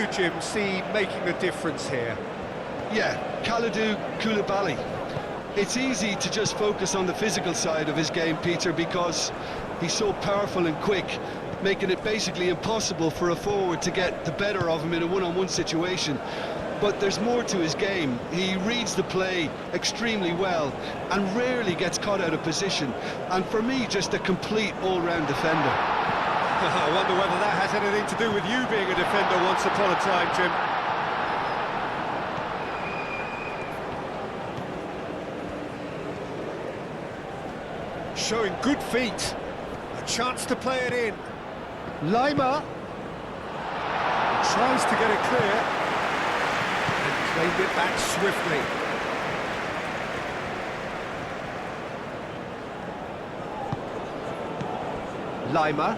you, Jim, see making a difference here? Yeah, Kalidou Koulibaly. It's easy to just focus on the physical side of his game, Peter, because he's so powerful and quick, making it basically impossible for a forward to get the better of him in a one-on-one situation. But there's more to his game. He reads the play extremely well and rarely gets caught out of position. And for me, just a complete all-round defender. I wonder whether that has anything to do with you being a defender once upon a time, Jim. Showing good feet. A chance to play it in. Lima tries to get it clear and claimed it back swiftly. Lima.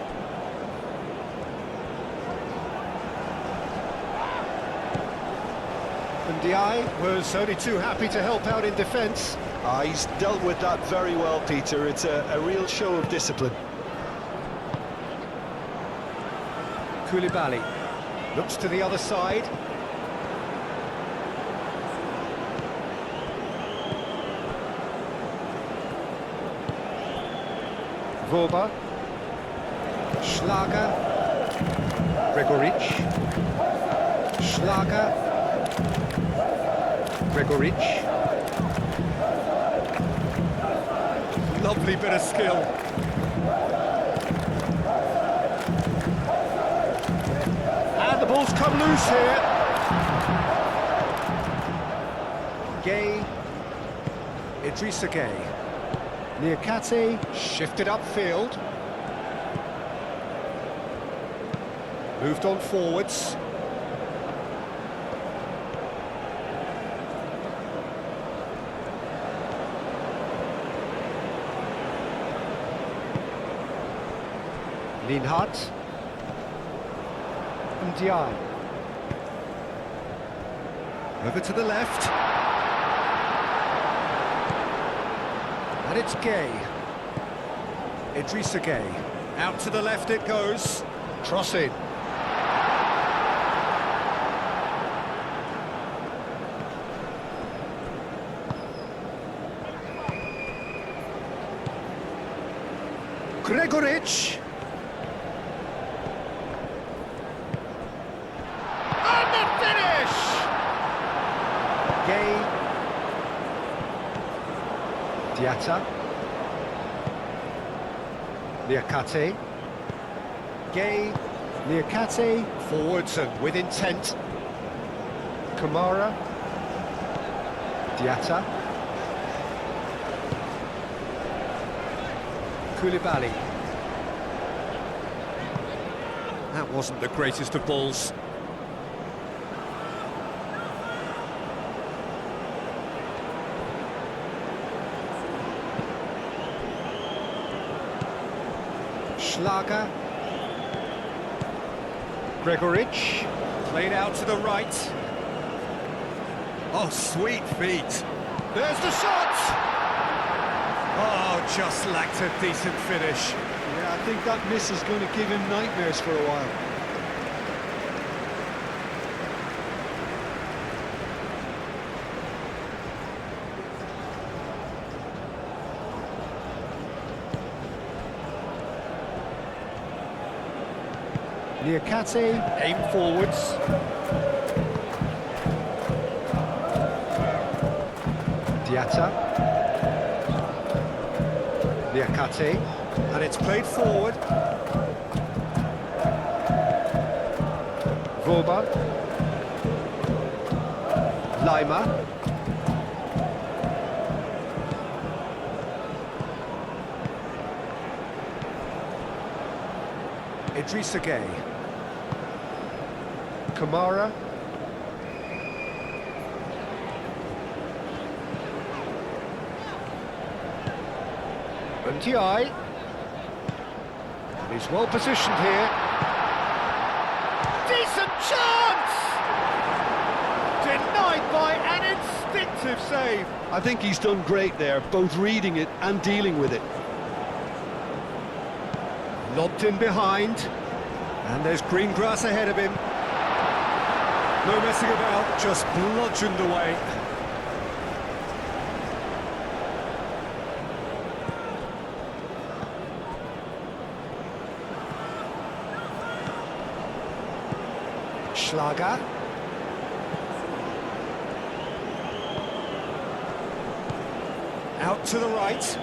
And Diai was only too happy to help out in defence. He's dealt with that very well, Peter. It's a real show of discipline. Koulibaly looks to the other side. Vorba. Schlager. Gregoric. Schlager. Gregoric. Lovely bit of skill. And the ball's come loose here. Gay. Idrissa Gay. Niakate shifted upfield. Moved on forwards. Linhart. And Diai. Over to the left. And it's Gay. Idrissa Gay. Out to the left it goes. Cross in. Gregoric. And the finish! Gay. Diatta. Niakate. Gay. Niakate. Forwards and with intent. Kamara. Diatta. Koulibaly. That wasn't the greatest of balls. Schlager. Gregoric. Played out to the right. Oh, sweet feet. There's the shot! Oh, just lacked a decent finish. Yeah, I think that miss is going to give him nightmares for a while. Niakate, aim forwards. Diatta. Niakate, and it's played forward. Vorba. Lima. Idrissa Gay. Kamara. And Diai. He's well positioned here. Decent chance! Denied by an instinctive save. I think he's done great there, both reading it and dealing with it. Lobbed in behind. And there's green grass ahead of him. No messing about, just bludgeoned away. Schlager. Out to the right.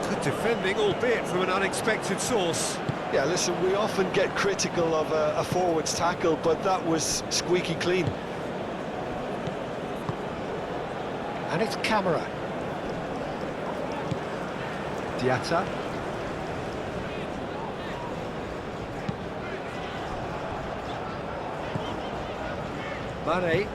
Good defending, albeit from an unexpected source. Yeah, listen, we often get critical of a forward's tackle, but that was squeaky clean. And it's Camera. Diatta. Mane.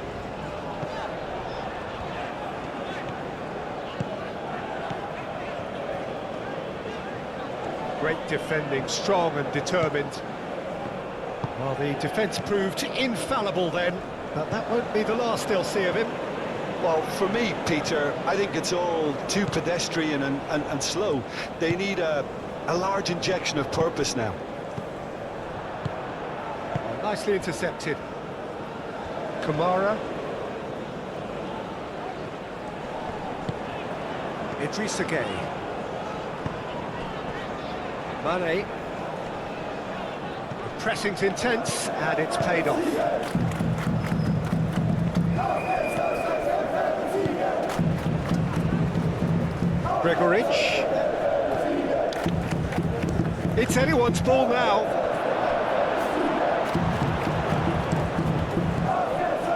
Great defending, strong and determined. Well, the defence proved infallible then, but that won't be the last they'll see of him. Well, for me, Peter, I think it's all too pedestrian and slow. They need a large injection of purpose now. Nicely intercepted. Kamara. Idrissa Gueye. Mane. The pressing's intense, and it's paid off. Gregoritsch. It's anyone's ball now.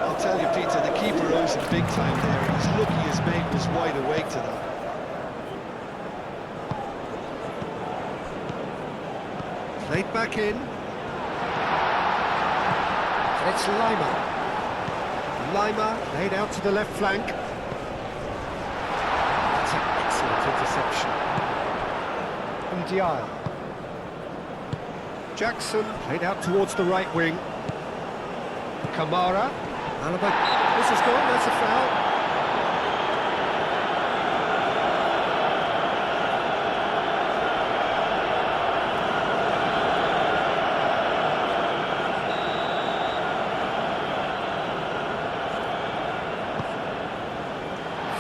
I'll tell you, Peter, the keeper owes him big time there. He's lucky his mate was wide awake to that. Played back in. It's Lima. Lima laid out to the left flank. That's an excellent interception. And Dial. Jackson played out towards the right wing. Kamara. Alaba. This is gone, that's a foul.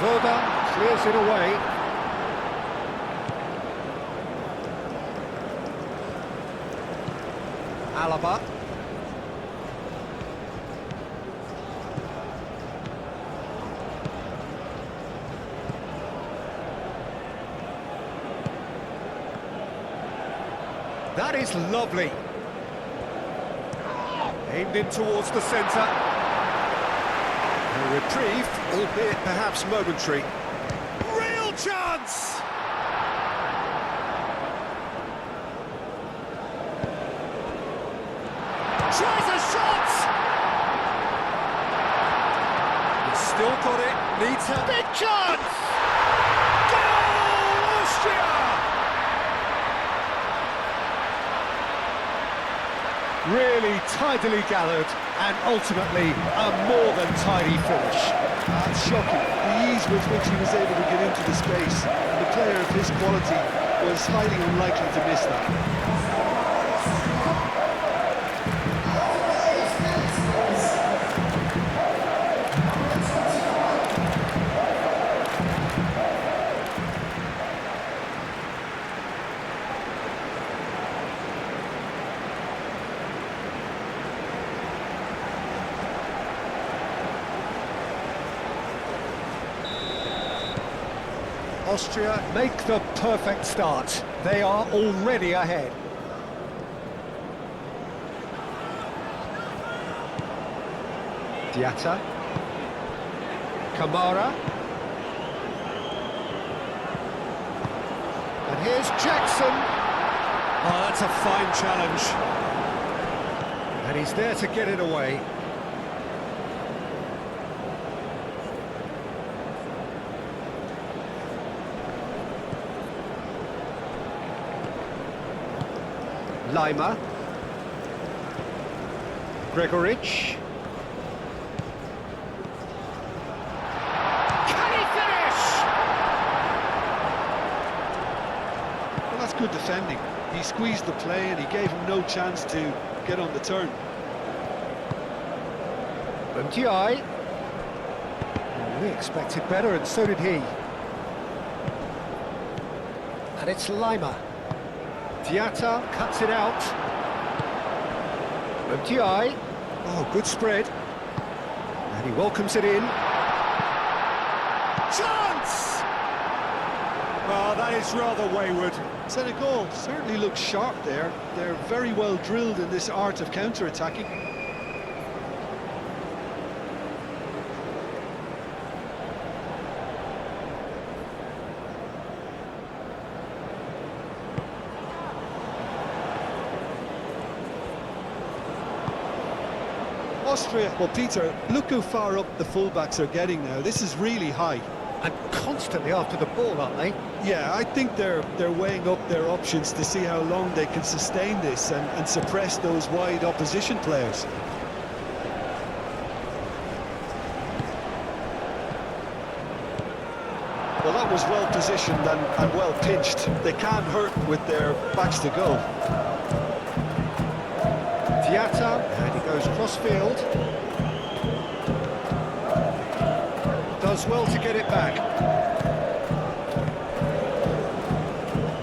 Verba clears it away. Alaba. That is lovely. Aimed in towards the centre. A reprieve, albeit perhaps momentary. Real chance! Tries a shot! He's still got it, needs a big chance! Goal, Austria! Really tidily gathered, and ultimately a more than tidy finish. That's shocking, the ease with which he was able to get into the space. The player of his quality was highly unlikely to miss that. Austria make the perfect start. They are already ahead. Diatta. Kamara. And here's Jackson. Oh, that's a fine challenge. And he's there to get it away. Lima. Gregoritsch. Can he finish? Well, that's good defending. He squeezed the play and he gave him no chance to get on the turn. MTI. We expected better, and so did he. And it's Lima. Diatta cuts it out. MTI. Oh, good spread. And he welcomes it in. Chance! Oh, that is rather wayward. Senegal certainly looks sharp there. They're very well drilled in this art of counter-attacking. Austria, well, Peter, look how far up the fullbacks are getting now. This is really high. And constantly after the ball, aren't they? Yeah, I think they're weighing up their options to see how long they can sustain this and suppress those wide opposition players. Well, that was well positioned and well pitched. They can't hurt with their backs to go. Diatta, and he goes cross-field. Does well to get it back.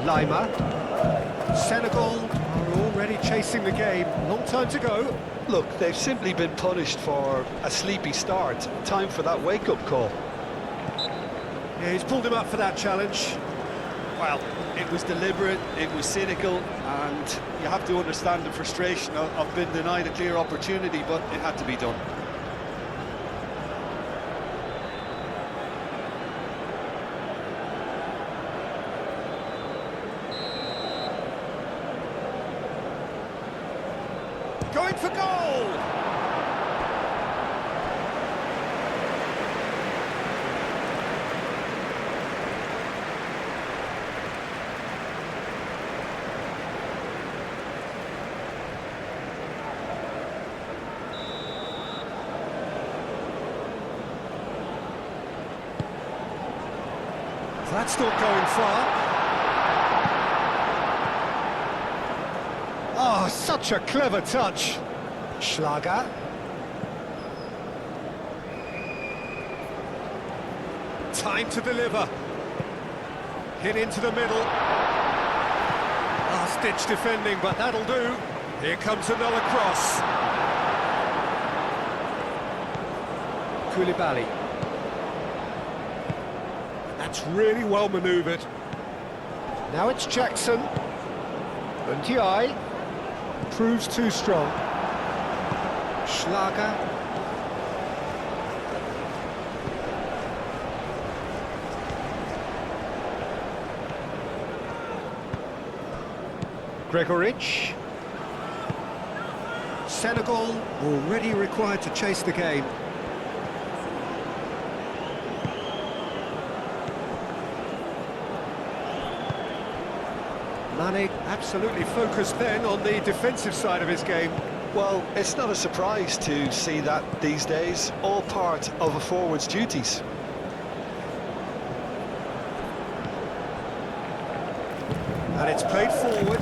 Lima. Senegal are already chasing the game. Long time to go. Look, they've simply been punished for a sleepy start. Time for that wake-up call. Yeah, he's pulled him up for that challenge. Well, it was deliberate, it was cynical, and you have to understand the frustration of being denied a clear opportunity, but it had to be done. Going for goal! That's not going far. Oh, such a clever touch. Schlager. Time to deliver. Hit into the middle. Last-ditch defending, but that'll do. Here comes another cross. Koulibaly. That's really well manoeuvred. Now it's Jackson. Unti proves too strong. Schlager. Gregoric. Senegal already required to chase the game. Mane absolutely focused then on the defensive side of his game. Well, it's not a surprise to see that these days, all part of a forward's duties. And it's played forward.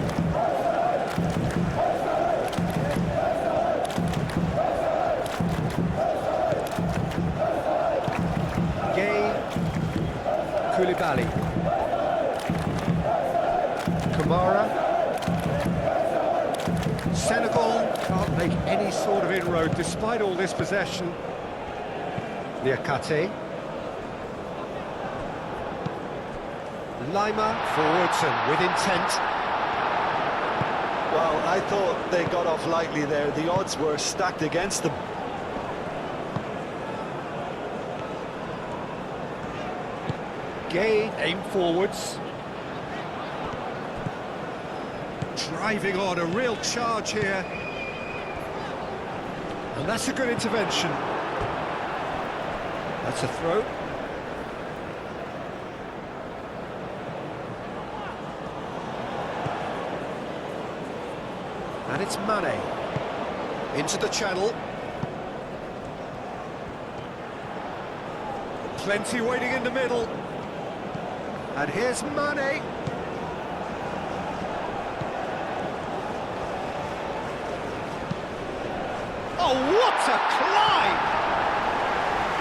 Gay. Koulibaly. Kamara. Senegal can't make any sort of inroad despite all this possession. Liakate. Lima forwards and with intent. Well, I thought they got off lightly there. The odds were stacked against them. Gay aim forwards. Driving on, a real charge here. And that's a good intervention. That's a throw. And it's Mane. Into the channel. Plenty waiting in the middle. And here's Mane. Oh, what a climb!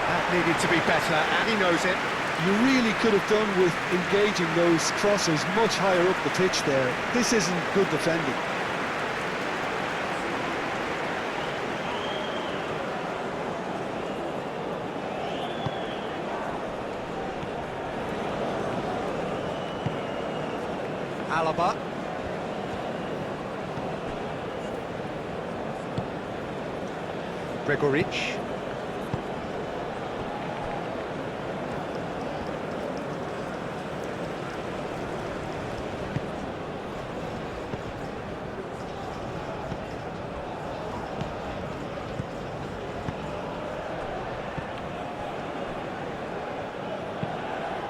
That needed to be better, and he knows it. You really could have done with engaging those crosses much higher up the pitch there. This isn't good defending. Alaba. Gregoric.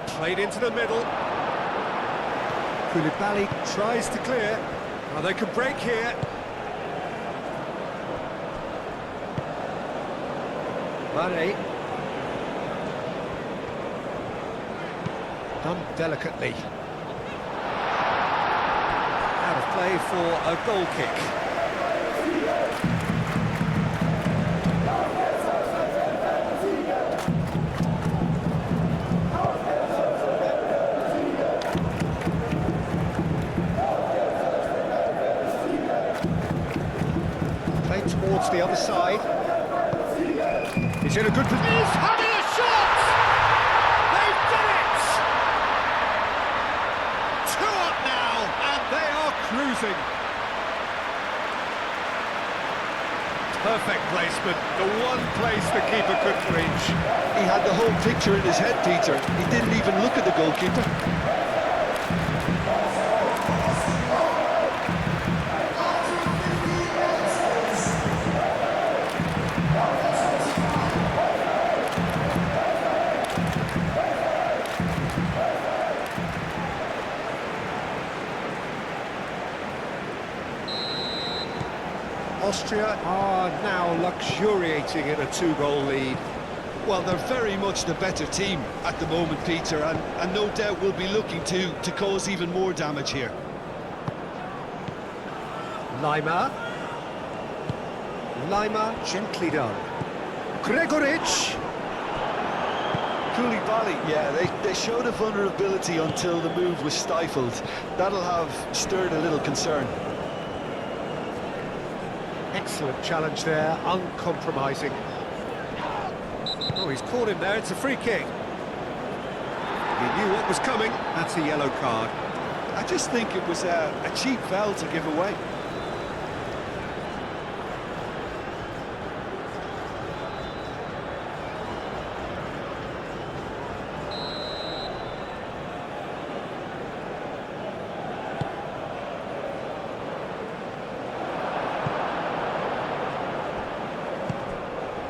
Played into the middle. Koulibaly tries to clear. Oh, they could break here. Mane. Done delicately. Out of play for a goal kick. Towards the other side. He's in a good position. He's having a shot! They've done it! 2 up now, and they are cruising. Perfect placement, the one place the keeper couldn't reach. He had the whole picture in his head, Peter. He didn't even look at the goalkeeper. Austria are now luxuriating in a 2-goal lead. Well, they're very much the better team at the moment, Peter, and no doubt will be looking to cause even more damage here. Lima gently done. Gregoric. Koulibaly, yeah, they showed a vulnerability until the move was stifled. That'll have stirred a little concern. Excellent challenge there, uncompromising. Oh, he's caught him there, it's a free kick. He knew what was coming, that's a yellow card. I just think it was a cheap foul to give away.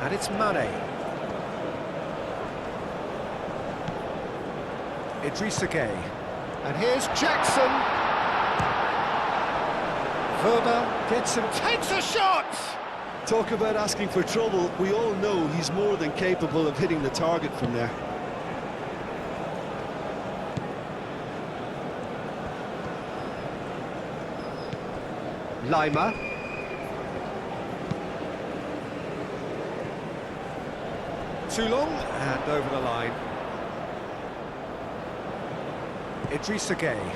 And it's Mane. Idrissa Gueye. And here's Jackson. Verba gets him, takes a shot! Talk about asking for trouble. We all know he's more than capable of hitting the target from there. Lima. Too long, and over the line. Idrissa Gueye.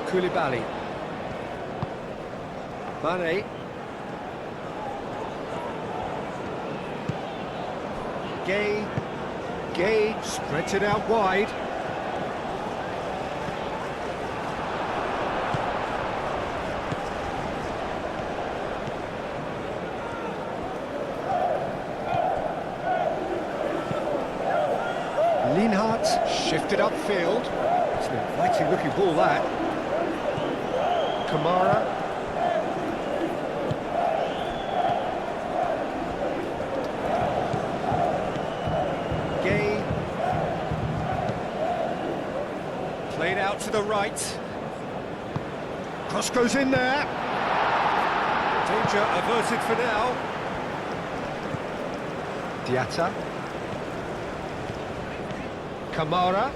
Koulibaly. Mane. Gueye spreads it out wide. Lienhart shifted upfield. It's an inviting looking ball, that. Kamara. Gueye. Played out to the right. Cross goes in there. Danger averted for now. Diatta. Kamara.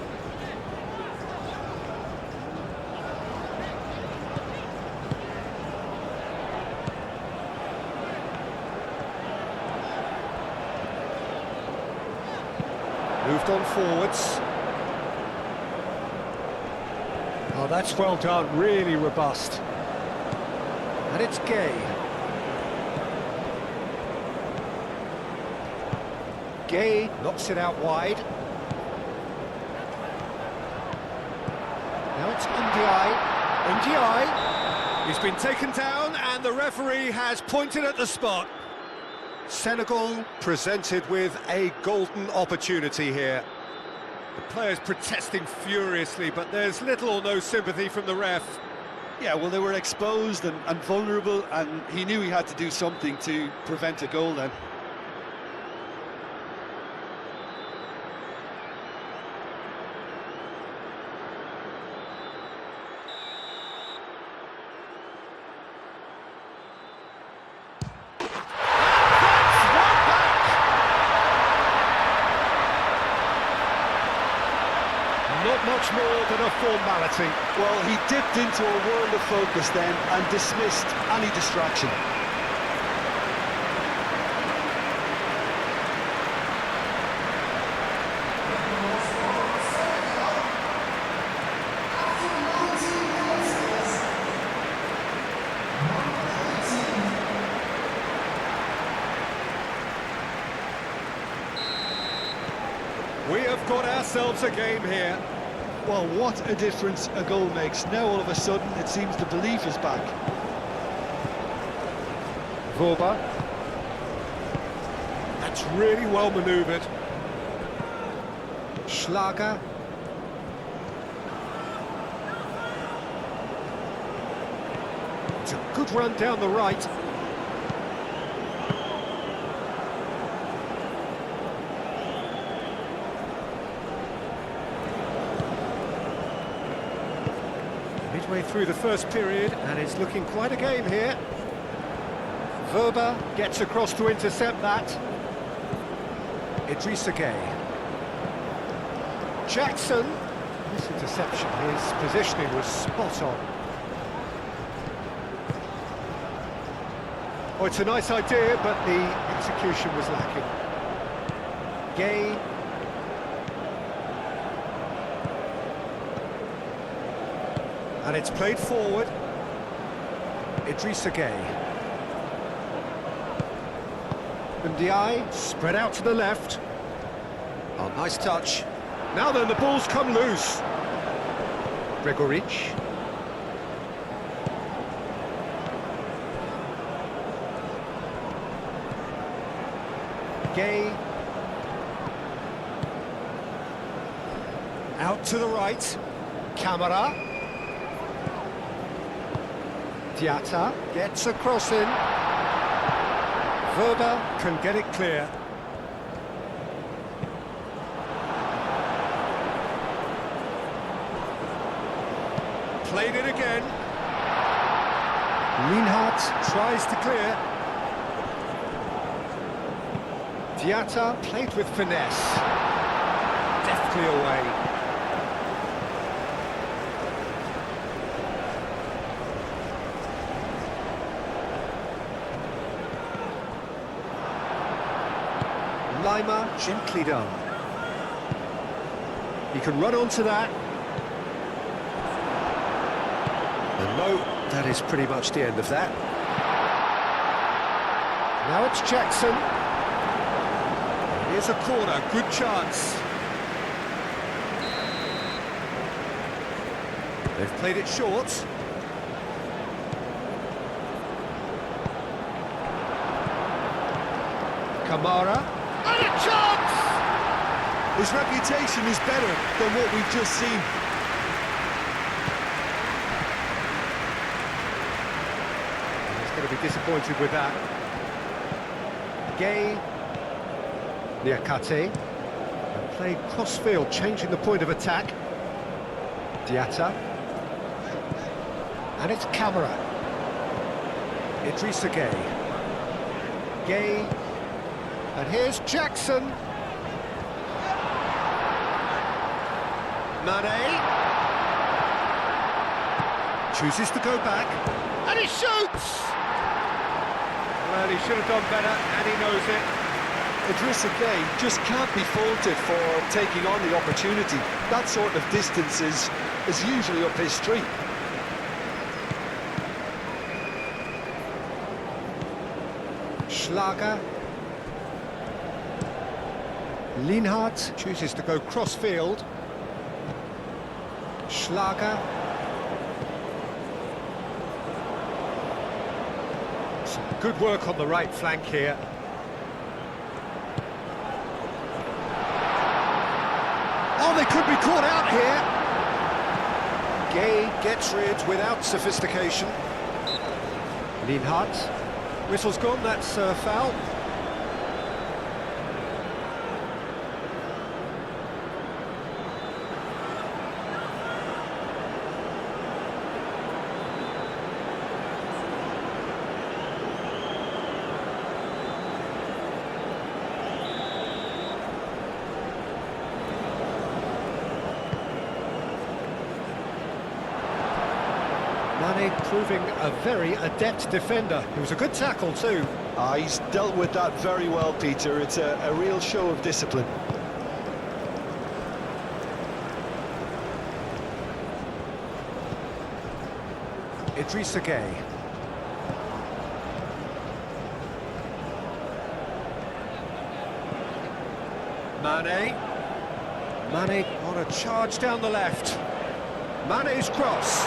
Moved on forwards. Oh, that's well done, really robust. And it's Gay. Gay knocks it out wide. Now it's Ndiaye. He's been taken down and the referee has pointed at the spot. Senegal presented with a golden opportunity here. The players protesting furiously, but there's little or no sympathy from the ref. Yeah, well, they were exposed and vulnerable, and he knew he had to do something to prevent a goal then. Not much more than a formality. Well, he dipped into a world of focus then and dismissed any distraction. We have got ourselves a game here. Well, what a difference a goal makes. Now all of a sudden it seems the belief is back. Vorba. That's really well manoeuvred. Schlager. It's a good run down the right. Midway through the first period, and it's looking quite a game here. Verba gets across to intercept that. Idrissa Gueye. Jackson. This interception, his positioning was spot on. Oh, it's a nice idea, but the execution was lacking. Gueye. And it's played forward. Idrissa Gueye. Ndiaye spread out to the left. Oh, nice touch. Now then, the ball's come loose. Gregoric. Gueye. Out to the right. Camara. Diatta gets a cross in. Verba can get it clear. Played it again. Lienhart tries to clear. Diatta played with finesse. Deftly away. Lima, gently done. He can run onto that. And no, that is pretty much the end of that. Now it's Jackson. Here's a corner, good chance. They've played it short. Kamara. And a chance! His reputation is better than what we've just seen. He's going to be disappointed with that. Gueye. Niakate. And played cross-field, changing the point of attack. Diatta. And it's Camara. Idrissa Gueye. Gueye. And here's Jackson. Mane. Chooses to go back. And he shoots! Well, he should have done better, and he knows it. Idrissa Gueye just can't be faulted for taking on the opportunity. That sort of distance is usually up his street. Schlager. Lienhardt chooses to go cross-field. Schlager. Some good work on the right flank here. Oh, they could be caught out here. Gueye gets rid without sophistication. Lienhardt. Whistle's gone, that's a foul. Mane proving a very adept defender. It was a good tackle too. He's dealt with that very well, Peter. It's a real show of discipline. Idrissa Gueye. Mane. Mane on a charge down the left. Mane's cross.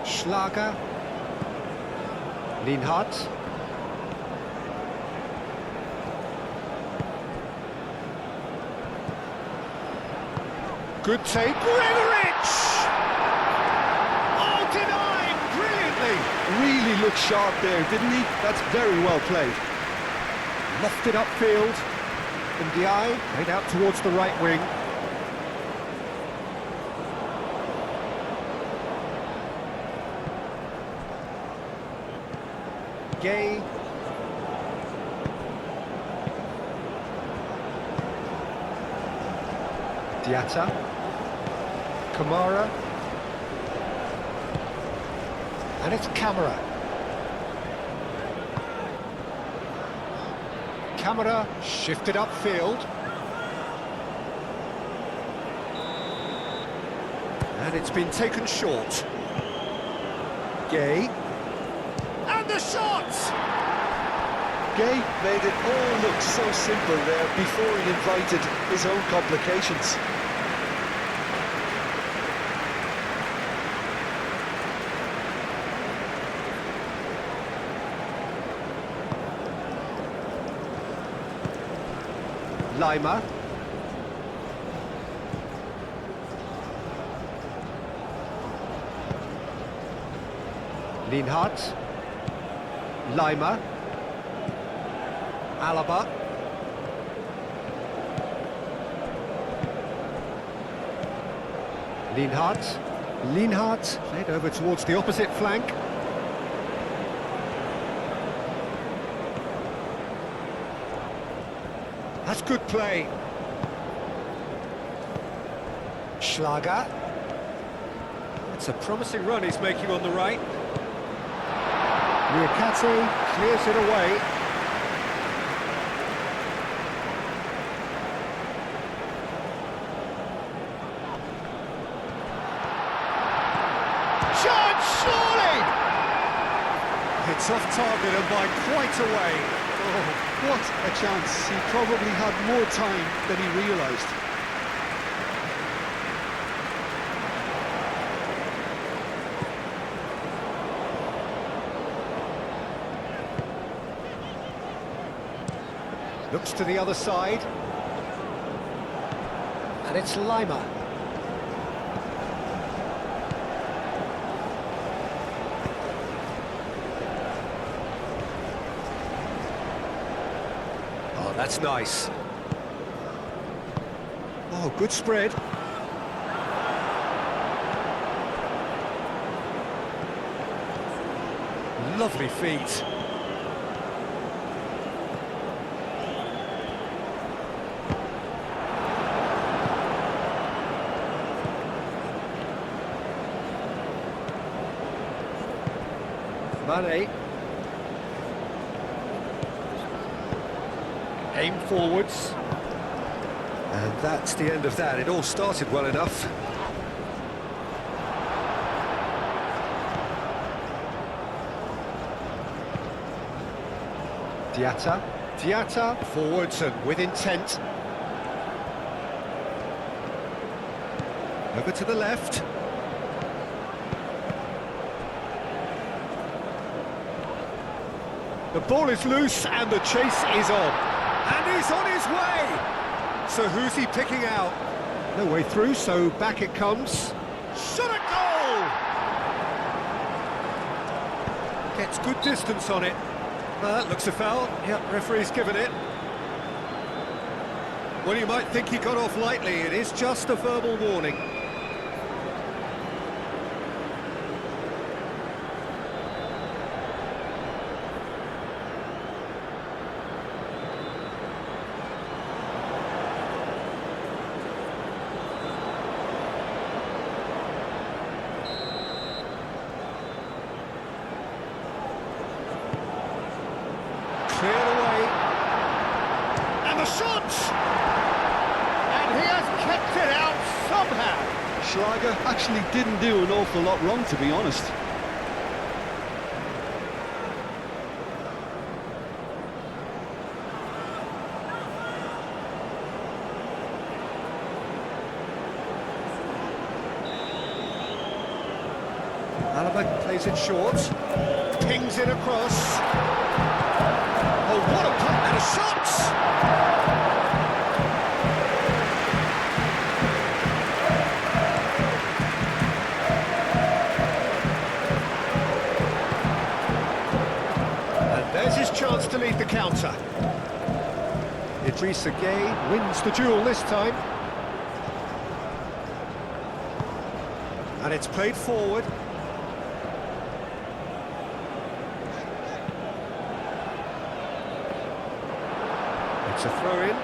Schlager. Lienhardt. Good take. Gregoritsch! Oh, denied brilliantly. Really looked sharp there, didn't he? That's very well played. Lofted upfield. And Gueye played out towards the right wing. Gueye. Diatta. Kamara. And it's Camara. Camara shifted upfield. And it's been taken short. Gueye. And the shot! Gueye made it all look so simple there before he invited his own complications. Lima. Lienhardt. Lima. Alaba. Lienhardt. Lienhardt played over towards the opposite flank. That's good play. Schlager. It's a promising run he's making on the right. Riakati clears it away. Shot, surely! It's off target and by quite a way. Oh, what a chance. He probably had more time than he realised. Looks to the other side. And it's Lima. Oh, that's nice. Oh, good spread. Lovely feet. Mane. Aim forwards. And that's the end of that. It all started well enough. Diatta, forwards and with intent. Over to the left. The ball is loose and the chase is on. And he's on his way! So who's he picking out? No way through, so back it comes. Shot at goal! Gets good distance on it. That looks a foul. Yep, referee's given it. Well, you might think he got off lightly. It is just a verbal warning. Cleared away. And the shot! And he has kept it out somehow. Schlager actually didn't do an awful lot wrong, to be honest. Alaba plays it short. Pings it across. Oh, what a punt and a shot! And there's his chance to lead the counter. Idrissa Gueye wins the duel this time. And it's played forward. It's a throw-in.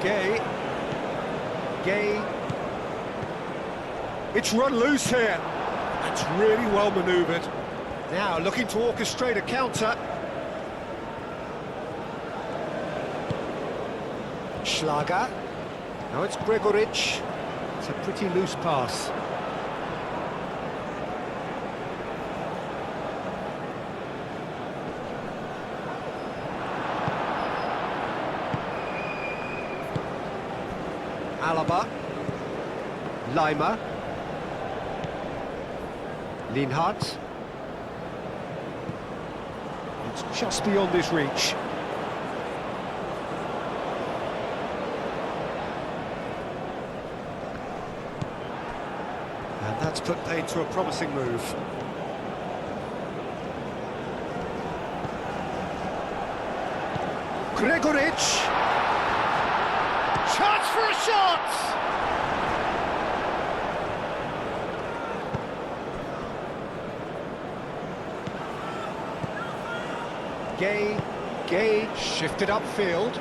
Gueye. It's run loose here. That's really well manoeuvred. Now looking to orchestrate a counter. Schlager. Now it's Gregoritsch. It's a pretty loose pass. Alaba, Lima, Linhart. It's just beyond his reach. And that's put paid to a promising move. Gregoritsch. Chance for a shot! Gueye shifted upfield.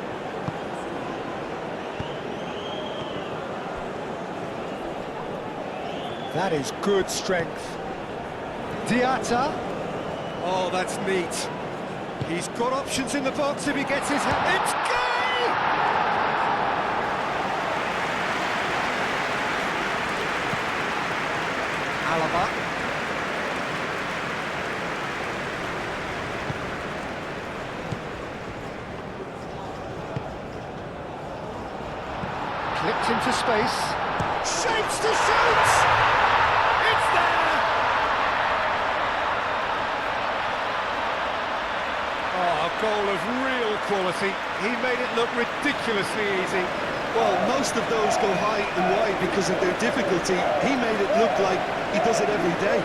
That is good strength. Diatta. Oh, that's neat. He's got options in the box if he gets his hand. It's Gueye! Alaba. Clipped into space. Shapes to shoot! It's there! Oh, a goal of real quality. He made it look ridiculously easy. Well, most of those go high and wide because of their difficulty. He made it look like he does it every day.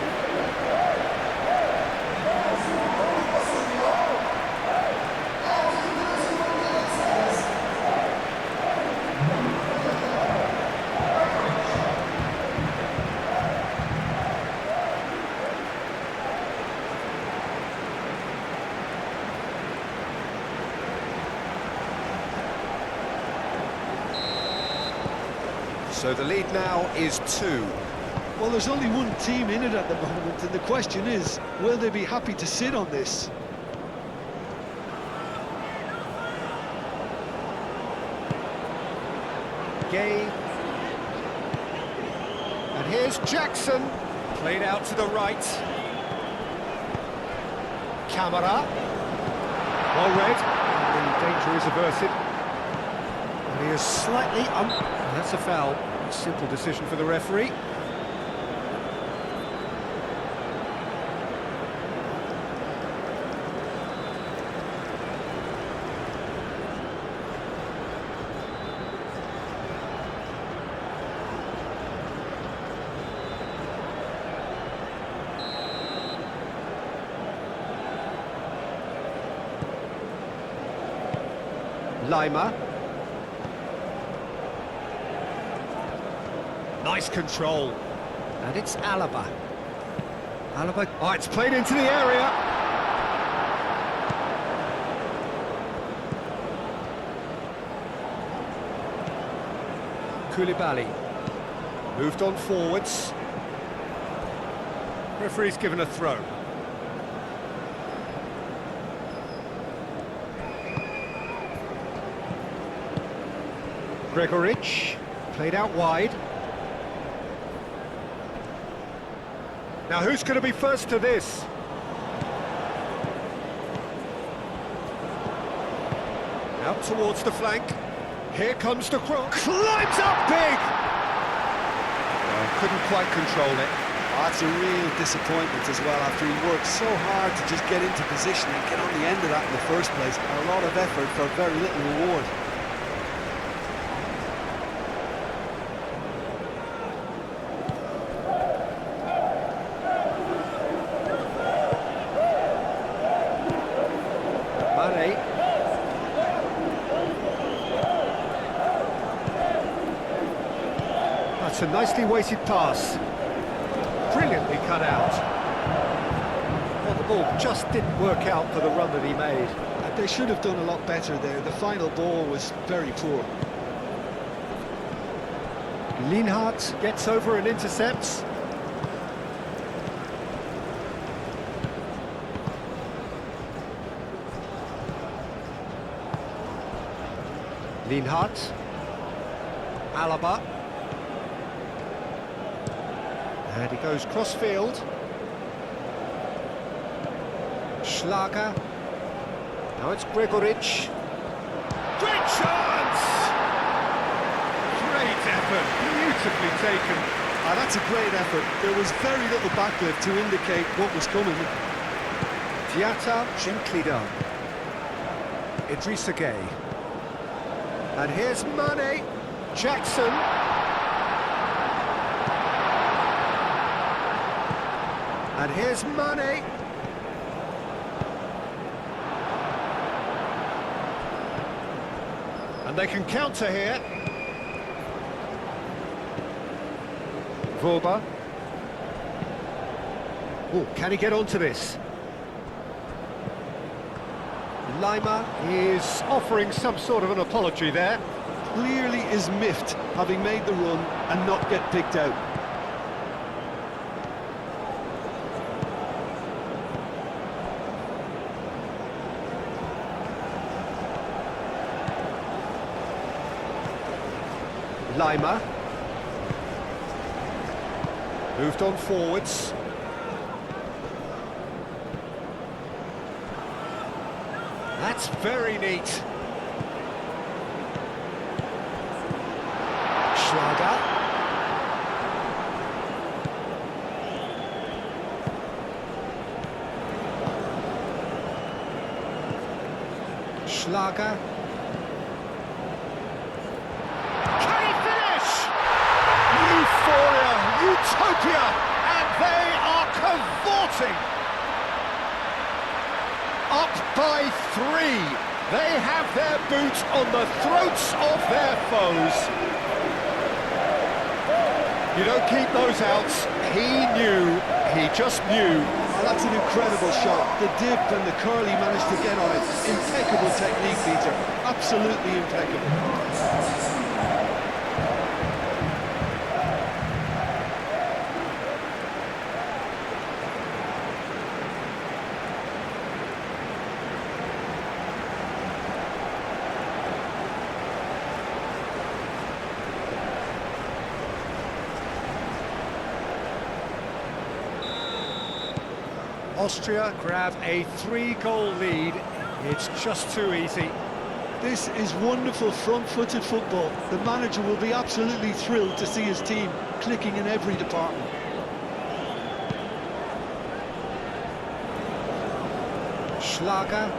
So the lead now is 2. Well, there's only one team in it at the moment, and the question is, will they be happy to sit on this? Gay. And here's Jackson. Played out to the right. Camera. Well read. The danger is averted. And he is slightly that's a foul. Simple decision for the referee. Lima. Nice control. And it's Alaba. Alaba. Oh, it's played into the area. Koulibaly. Moved on forwards. Referee's given a throw. Gregoric, played out wide. Now who's going to be first to this? Out towards the flank. Here comes the cross. Climbs up big! Couldn't quite control it. Oh, that's a real disappointment as well, after he worked so hard to just get into position and get on the end of that in the first place. A lot of effort for very little reward. That's a nicely weighted pass. Brilliantly cut out. Well, the ball just didn't work out for the run that he made. They should have done a lot better there. The final ball was very poor. Lienhardt gets over and intercepts. Lienhardt. Alaba. And he goes cross-field. Schlager. Now it's Gregoric. Great chance! Great effort, beautifully taken. That's a great effort. There was very little backlift to indicate what was coming. Diatta, gently done. Idrissa Gueye. And here's Mane. Jackson. And here's Mane. And they can counter here. Vorba. Oh, can he get onto this? Lima is offering some sort of an apology there. Clearly is miffed, having made the run and not get picked out. Lima. Moved on forwards. That's very neat. Schlager. Schlager. Euphoria, utopia, and they are cavorting. Up by 3. They have their boot on the throats of their foes. You don't keep those outs. He knew, he just knew. Oh, that's an incredible shot. The dip and the curl he managed to get on it. Impeccable technique, Peter. Absolutely impeccable. Austria grab a 3-goal lead. It's just too easy. This is wonderful front-footed football. The manager will be absolutely thrilled to see his team clicking in every department. Schlager.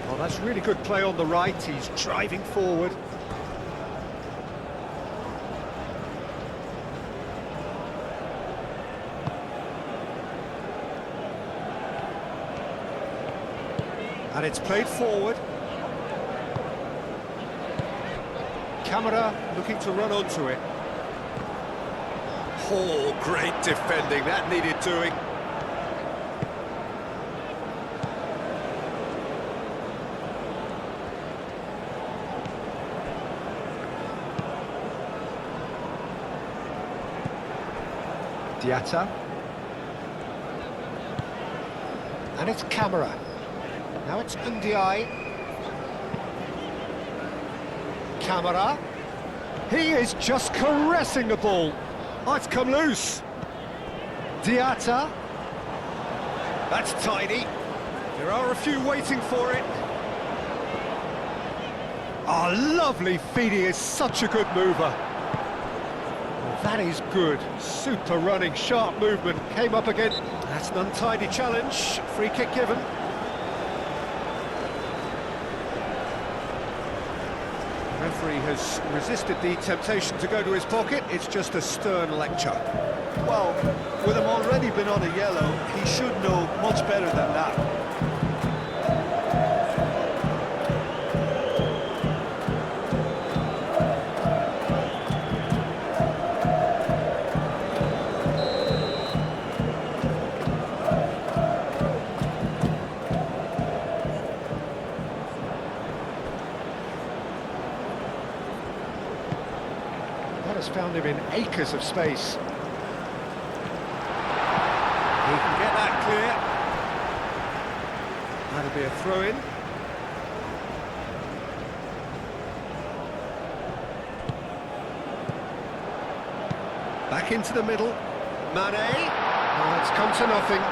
Well, that's really good play on the right. He's driving forward. And it's played forward. Camera looking to run onto it. Oh, great defending. That needed doing. Diatta. And it's Camera. Now it's Ndiaye. Camera. He is just caressing the ball. Oh, it's come loose. Diatta. That's tidy. There are a few waiting for it. Oh, lovely feed. He is such a good mover. That is good. Super running, sharp movement. Came up again. That's an untidy challenge. Free kick given. The referee has resisted the temptation to go to his pocket. It's just a stern lecture. Well, with him already been on a yellow, he should know much better than that. Has found him in acres of space. He can get that clear. That'll be a throw-in. Back into the middle. Mane. Oh, it's come to nothing.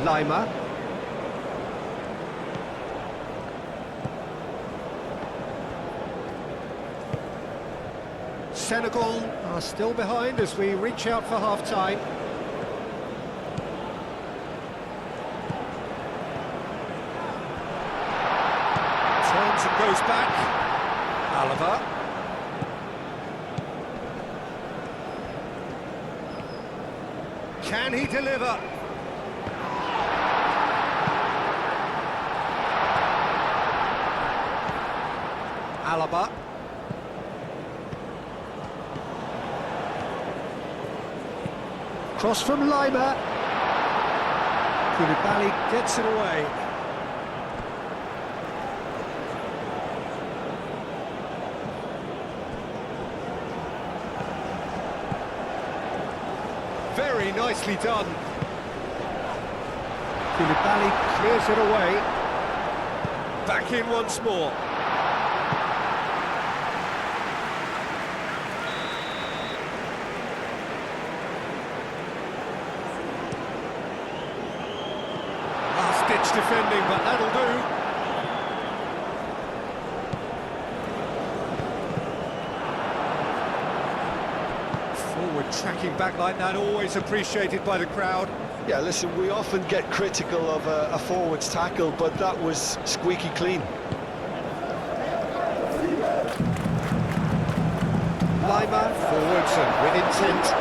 Lima. Senegal are still behind as we reach out for half-time. Turns and goes back. Alaba. Can he deliver? Alaba. Cross from Lima. Koulibaly gets it away. Very nicely done. Koulibaly clears it away. Back in once more. Last-ditch defending, but that'll do. Forward tracking back like that, always appreciated by the crowd. Yeah, listen, we often get critical of a forward's tackle, but that was squeaky clean. Lima forwards and with intent.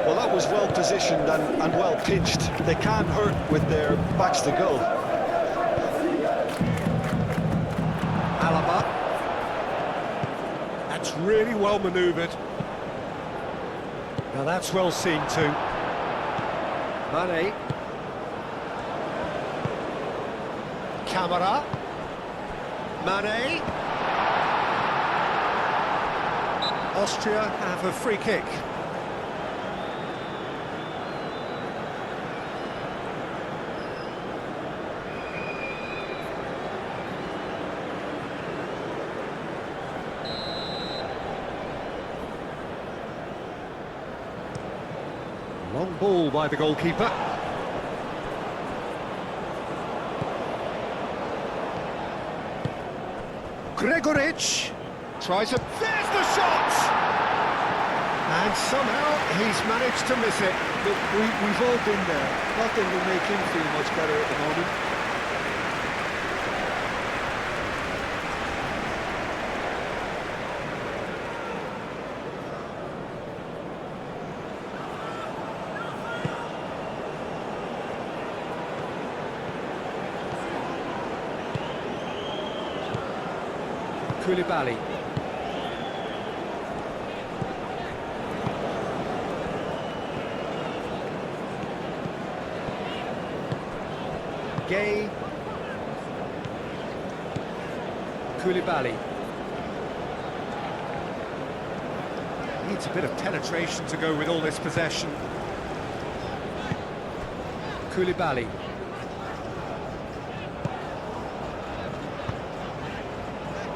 Well, that was well positioned and well pitched. They can't hurt with their backs to goal. Alaba. That's really well manoeuvred. Now that's well seen too. Mane. Camara. Mane. Austria have a free kick. Long ball by the goalkeeper. Gregoric tries a... There's the shot! And somehow he's managed to miss it. Look, we've all been there. Nothing will make him feel much better at the moment. Koulibaly. Gay. Koulibaly. Needs a bit of penetration to go with all this possession. Koulibaly.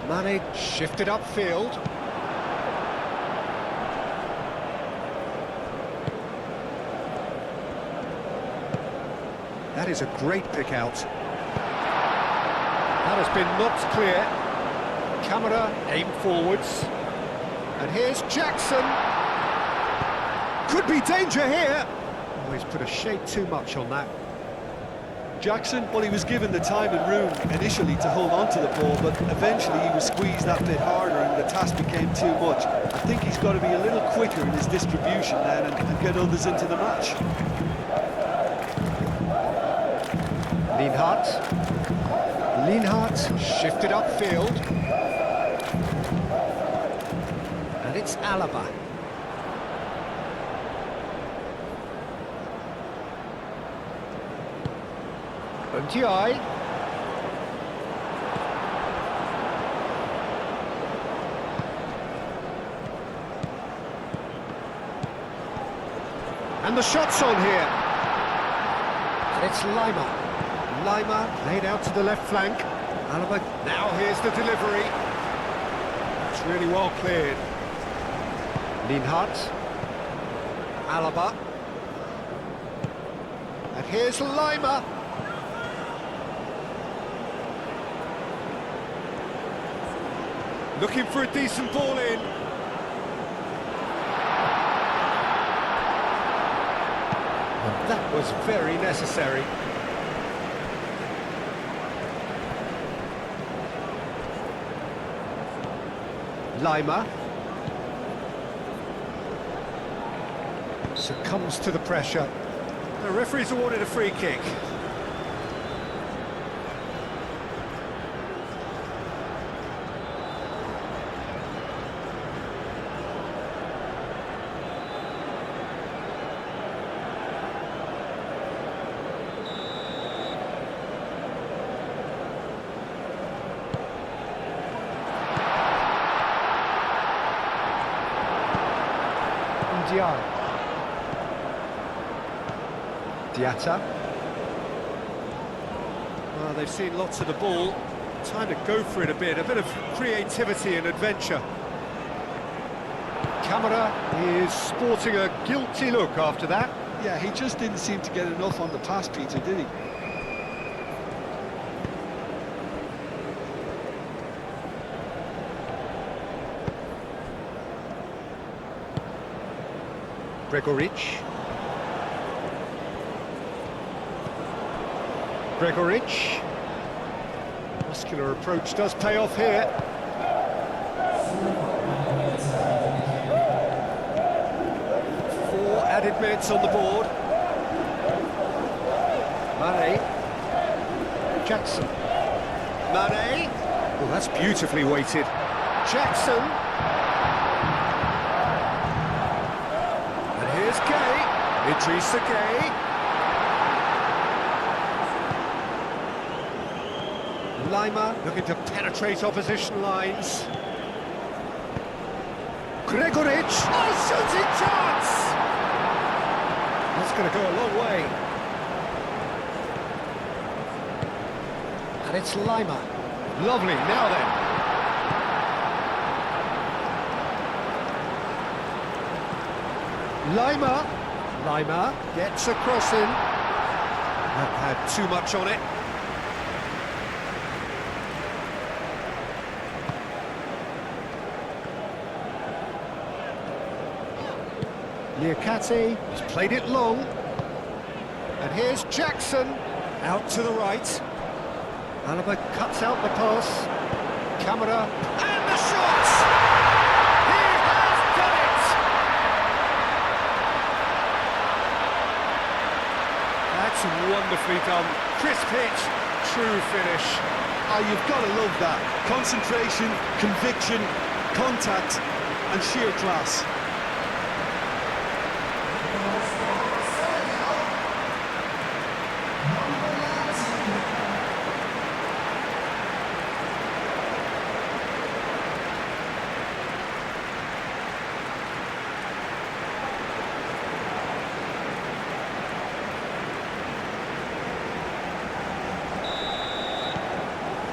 Mane shifted upfield. That is a great pick out. That has been knocked clear. Camara aim forwards. And here's Jackson. Could be danger here. Oh, he's put a shade too much on that. Jackson, well, he was given the time and room initially to hold on to the ball, but eventually he was squeezed that bit harder and the task became too much. I think he's got to be a little quicker in his distribution then and get others into the match. Lienhart shifted upfield. And it's Alaba. Ndiaye. And the shot's on here. And it's Lima. Lima laid out to the left flank. Alaba, now here's the delivery. It's really well cleared. Lienhart. Alaba. And here's Lima. Looking for a decent ball in. And that was very necessary. Lima succumbs to the pressure. The referee's awarded a free kick. Diatta. Well, they've seen lots of the ball. Time to go for it a bit of creativity and adventure. Camara is sporting a guilty look after that. Yeah, he just didn't seem to get enough on the pass, Peter, did he? Gregoric. Muscular approach does pay off here. 4 added minutes on the board. Mane. Jackson. Mane. Oh, that's beautifully weighted. Jackson. And here's Gay. Idrissa Gay. Lima looking to penetrate opposition lines. Gregoric, oh, shooting chance! That's going to go a long way. And it's Lima. Lovely, now then. Lima gets a cross in. That had too much on it. Liakati has played it long. And here's Jackson, out to the right. Alaba cuts out the pass. Camera, and the shot! He has done it! That's wonderfully done. Crisp hit, true finish. Oh, you've got to love that. Concentration, conviction, contact, and sheer class.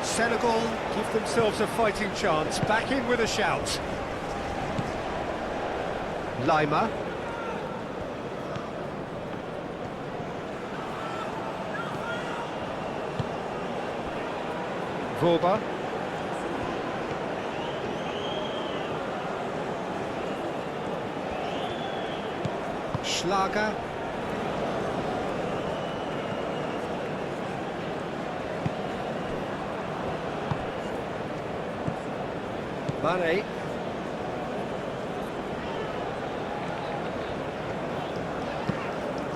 Senegal give themselves a fighting chance, back in with a shout. Lima. Voba. Schlager. Mane.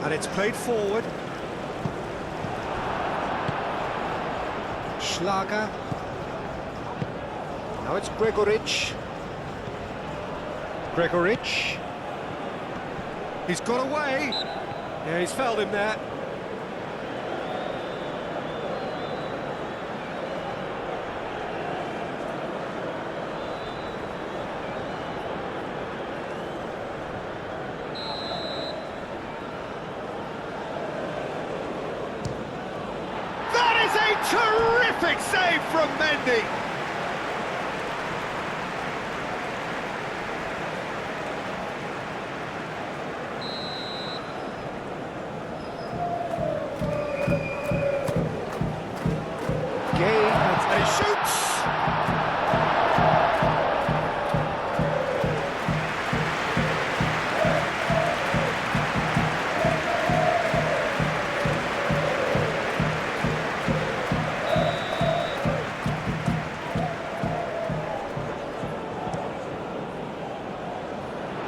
And it's played forward. Schlager. Now it's Gregoric. Gregoric. He's got away. Yeah, he's fouled him there. Terrific save from Mendy. Gay, and he shoots.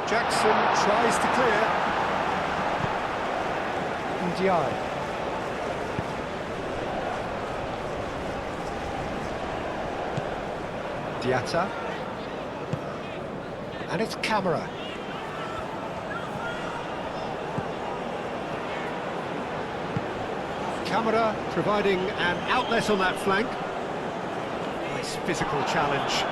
Jackson tries to clear. Ndiaye. Diatta. And it's Camera. Camera providing an outlet on that flank. Nice physical challenge.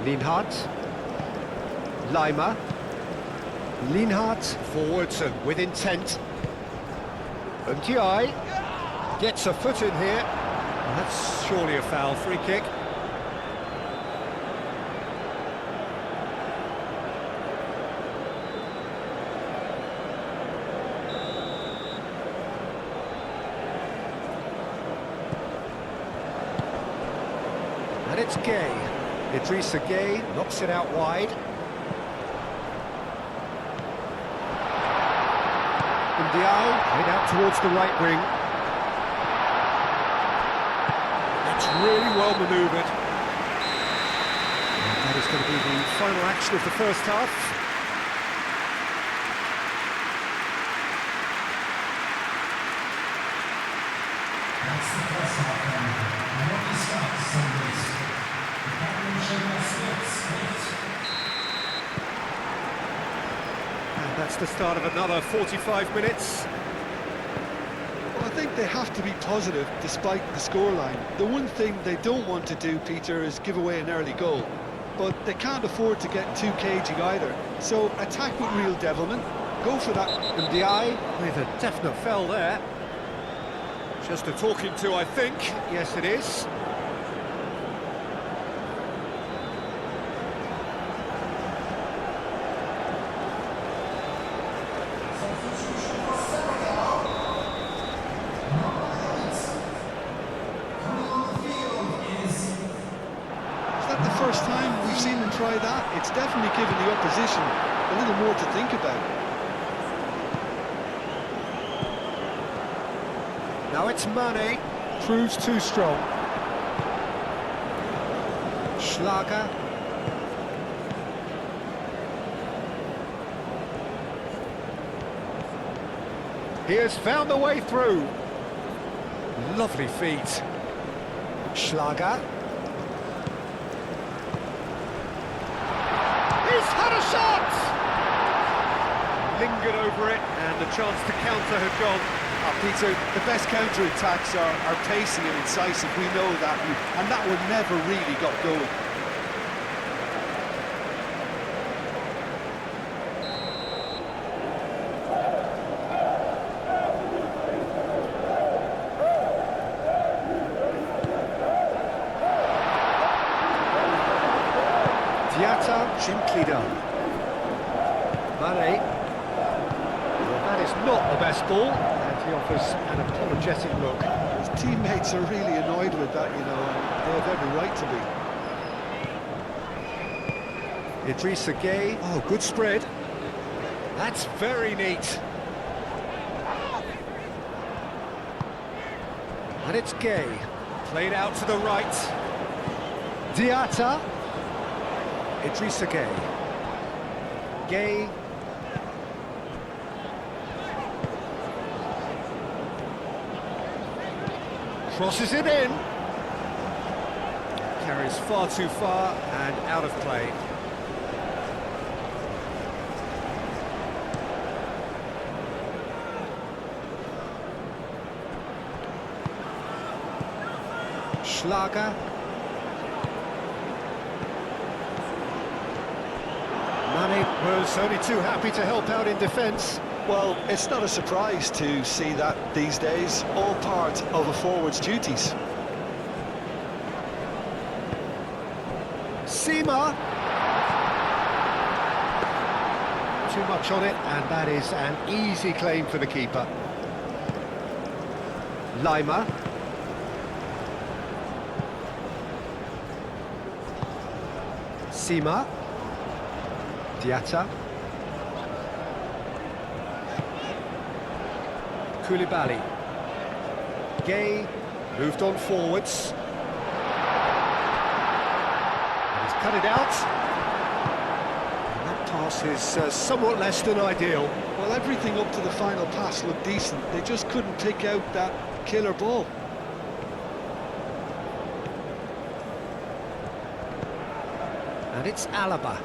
Lienhart, Lima, Lienhart forwards and with intent. Ndiaye gets a foot in here. That's surely a foul, free kick. And it's Gay. Idrissa Gay knocks it out wide. Ndiaye head out towards the right wing. That's really well manoeuvred. And that is going to be the final action of the first half. That's the first half. That's the start of another 45 minutes. Well, I think they have to be positive despite the scoreline. The one thing they don't want to do, Peter, is give away an early goal. But they can't afford to get too cagey either. So attack with real devilment, go for that. And the eye with a definite foul there. Just a talking to, I think. Yes, it is. First time we've seen them try that. It's definitely given the opposition a little more to think about. Now it's Mane, proves too strong. Schlager. He has found the way through. Lovely feet. Schlager. Had a shot! Lingered over it, and the chance to counter had gone. Peter, the best counter-attacks are pacey and incisive, we know that, and that one never really got going. Gently done. Mane. Well, that is not the best ball, and he offers an apologetic look. His teammates are really annoyed with that, you know, and they have every right to be. Idrissa Gueye. Oh, good spread. That's very neat. And it's Gueye. Played out to the right. Diatta. Idrissa Gueye. Gueye. Crosses it in. Carries far too far and out of play. Schlager. Mane was only too happy to help out in defence. Well, it's not a surprise to see that these days, all part of a forward's duties. Seema. Too much on it, and that is an easy claim for the keeper. Lima. Seema. Diatta. Koulibaly. Gueye moved on forwards. And he's cut it out. And that pass is somewhat less than ideal. Well, everything up to the final pass looked decent. They just couldn't pick out that killer ball. And it's Alaba.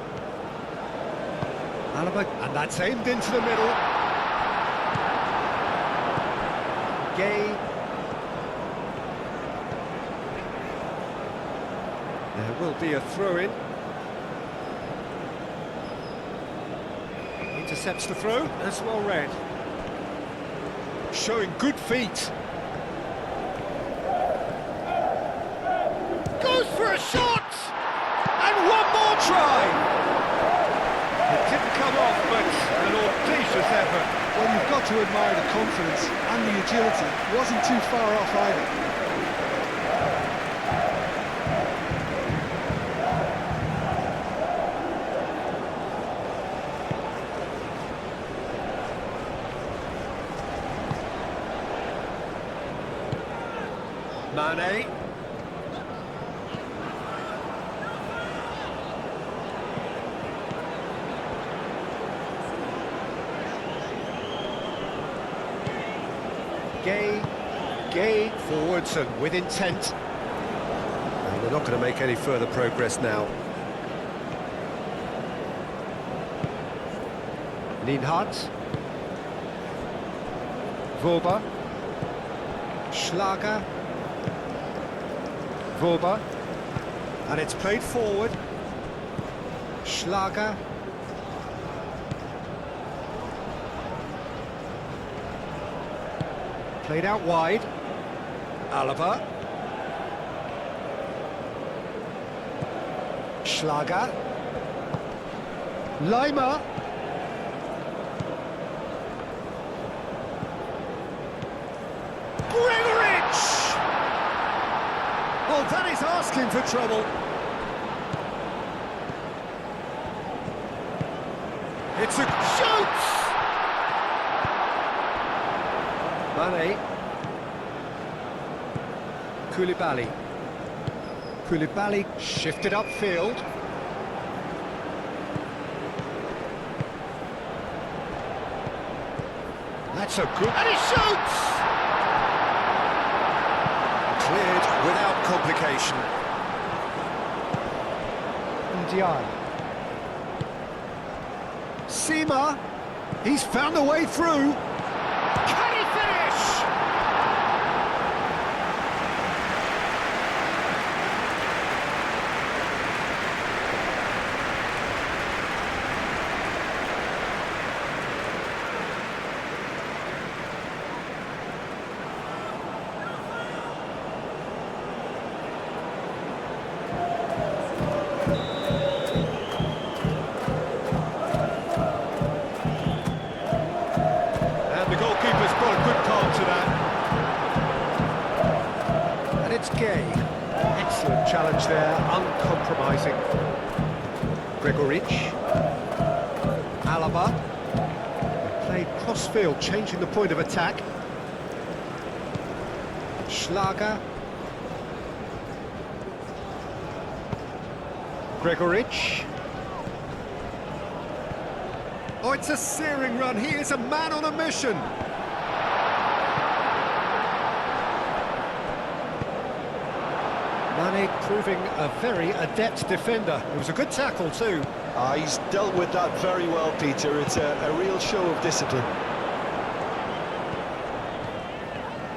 Alaba, and that's aimed into the middle. Gueye. There will be a throw-in. Intercepts the throw, that's well read. Showing good feet. Goes for a shot! And one more try! It didn't come off, but an audacious effort. Well, you've got to admire the confidence and the agility. Wasn't too far off either. Mane. Gueye forwards and with intent. And they're not going to make any further progress now. Linhart. Woba. Schlager. Woba. And it's played forward. Schlager. Played out wide. Alaba. Schlager. Lima. Gregoritsch! Well, that is asking for trouble. It's a shoot! Mane. Koulibaly. Koulibaly shifted upfield. That's a good... And he shoots! Cleared without complication. Ndiaye. Sima. He's found a way through. Can he finish? Excellent challenge there, uncompromising. Gregoritsch. Alaba. Played cross-field, changing the point of attack. Schlager. Gregoritsch. Oh, it's a searing run. He is a man on a mission. Mane proving a very adept defender. It was a good tackle too. He's dealt with that very well, Peter. It's a real show of discipline.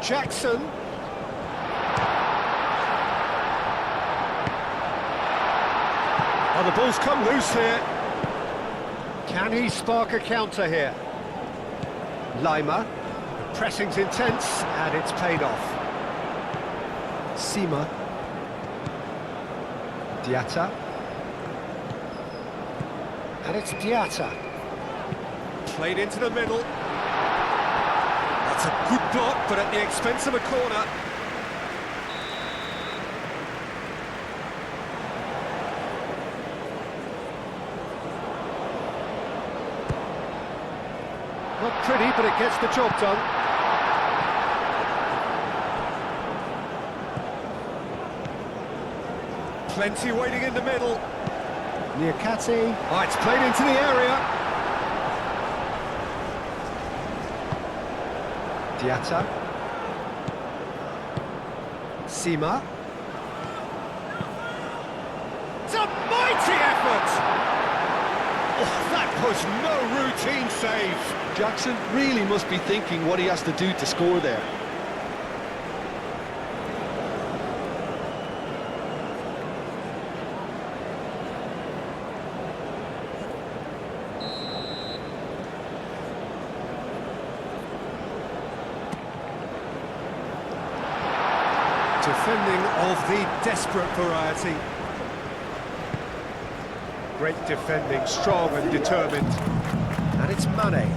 Jackson. Oh, the ball's come loose here. Can he spark a counter here? Lima. The pressing's intense and it's paid off. Sima. Diatta. And it's Diatta. Played into the middle. That's a good block, but at the expense of a corner. Not pretty, but it gets the job done. Plenty waiting in the middle. Niakate. Oh, it's played into the area. Diatta. Sima. It's a mighty effort! Oh, that was no routine save. Jackson really must be thinking what he has to do to score there. Defending of the desperate variety. Great defending, strong and determined. And it's Mane.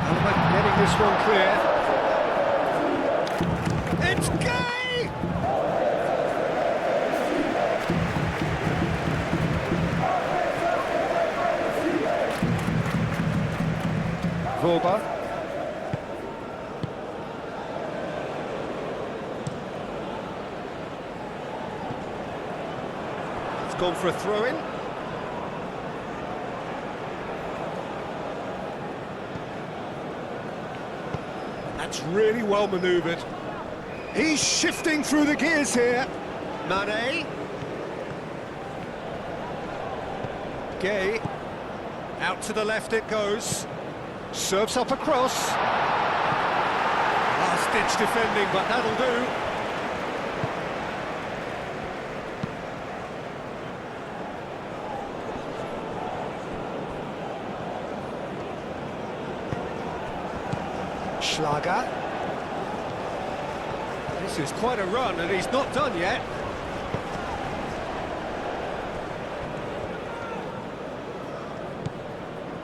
Alaba getting this one clear. It's Gay! Woba. Gone for a throw-in. That's really well manoeuvred. He's shifting through the gears here. Mane. Gay, out to the left it goes, serves up across. Last-ditch defending, but that'll do. Schlager. This is quite a run, and he's not done yet.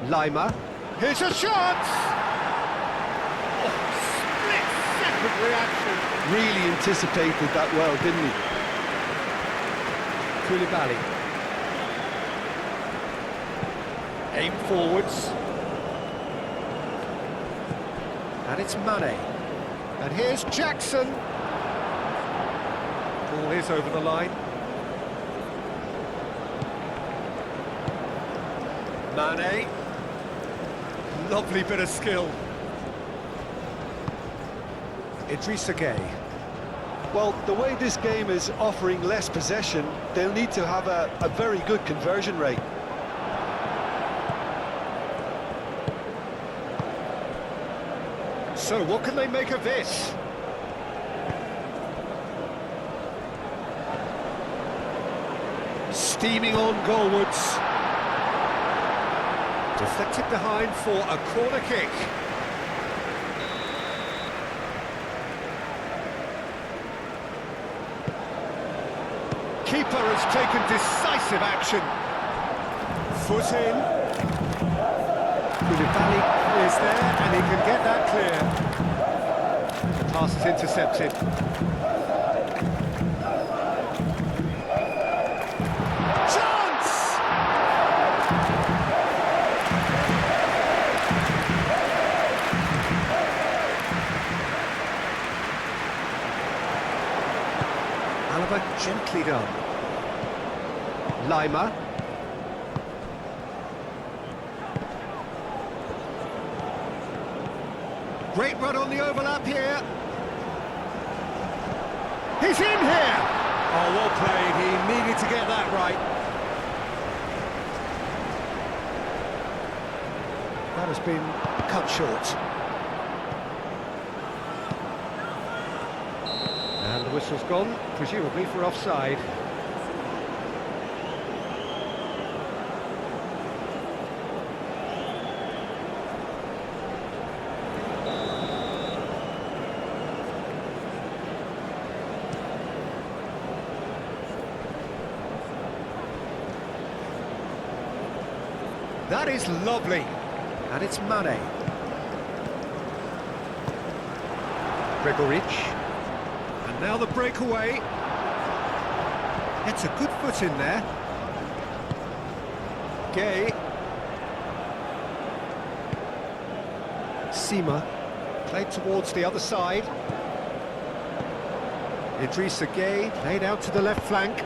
Lima. Here's a shot! Oh, split-second reaction. Really anticipated that well, didn't he? Koulibaly. Aim forwards. And it's Mane. And here's Jackson. Ball is over the line. Mane. Lovely bit of skill. Idrissa Gay. Well, the way this game is offering less possession, they'll need to have a very good conversion rate. So, what can they make of this? Steaming on goalwards. Deflected behind for a corner kick. Keeper has taken decisive action. Foot in. Koulibaly is there, and he can get that clear. The pass is intercepted. Chance! Alaba gently done. Lima. Great run on the overlap here. He's in here! Oh, well played. He needed to get that right. That has been cut short. And the whistle's gone, presumably for offside. That is lovely. And it's Mane. Gregoric. And now the breakaway. It's a good foot in there. Gay. Sima. Played towards the other side. Idrissa Gay played out to the left flank.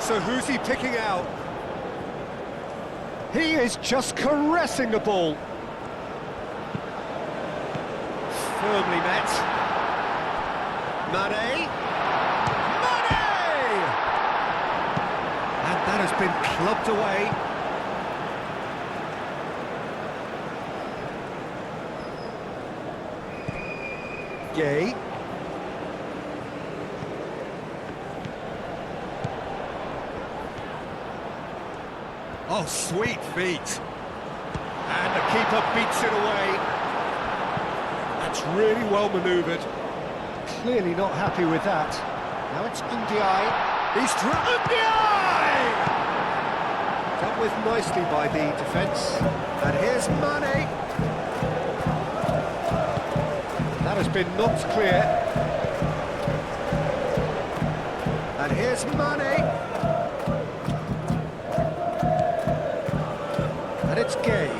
So who's he picking out? He is just caressing the ball. Firmly met. Mane. Mane! And that has been clubbed away. Gay. Oh, sweet feet. And the keeper beats it away. That's really well manoeuvred. Clearly not happy with that. Now it's Ndiaye. He's Ndiaye! Dealt with nicely by the defence. And here's Mane. That has been knocked clear. And here's Mane. And it's Gay.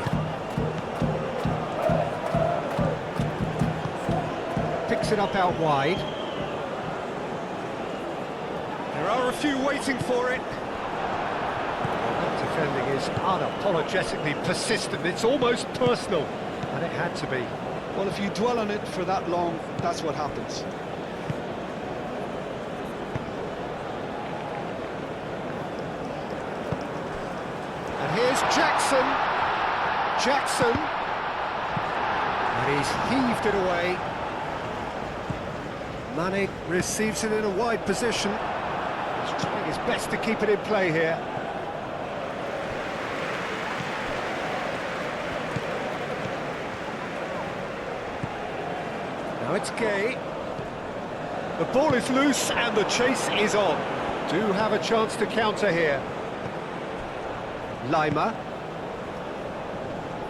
Picks it up out wide. There are a few waiting for it. That defending is unapologetically persistent. It's almost personal, and it had to be. Well, if you dwell on it for that long, that's what happens. Jackson. Jackson. And he's heaved it away. Mane receives it in a wide position. He's trying his best to keep it in play here. Now it's Gay. The ball is loose and the chase is on. Do have a chance to counter here. Lima.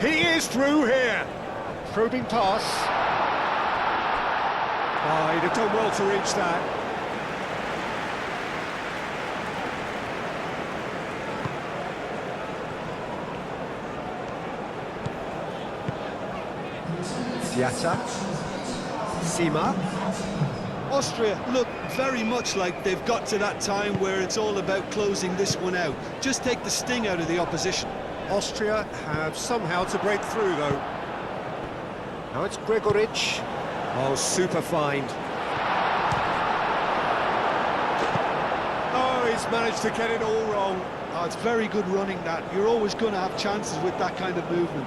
He is through here. Probing pass. Oh, he'd have done well to reach that. Diatta. Sima. Austria look very much like they've got to that time where it's all about closing this one out. Just take the sting out of the opposition. Austria have somehow to break through, though. Now it's Gregoric. Oh, super find. Oh, he's managed to get it all wrong. Oh, it's very good running, that. You're always going to have chances with that kind of movement.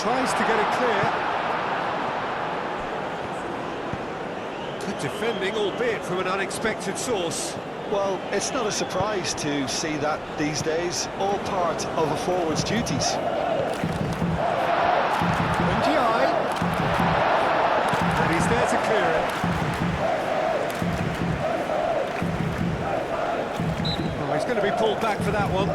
Tries to get it clear. Good defending, albeit from an unexpected source. Well, it's not a surprise to see that these days, all part of a forward's duties. Ndiaye. And he's there to clear it. Oh, he's going to be pulled back for that one.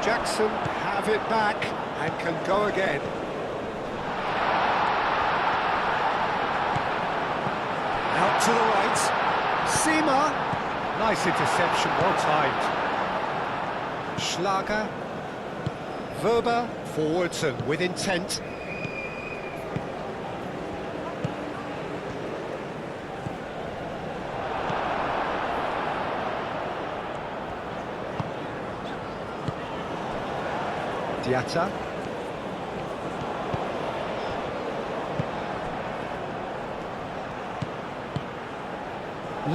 Jackson have it back and can go again. Out to the right. Sima. Nice interception, well timed. Schlager. Verba forwards and with intent. Diatta.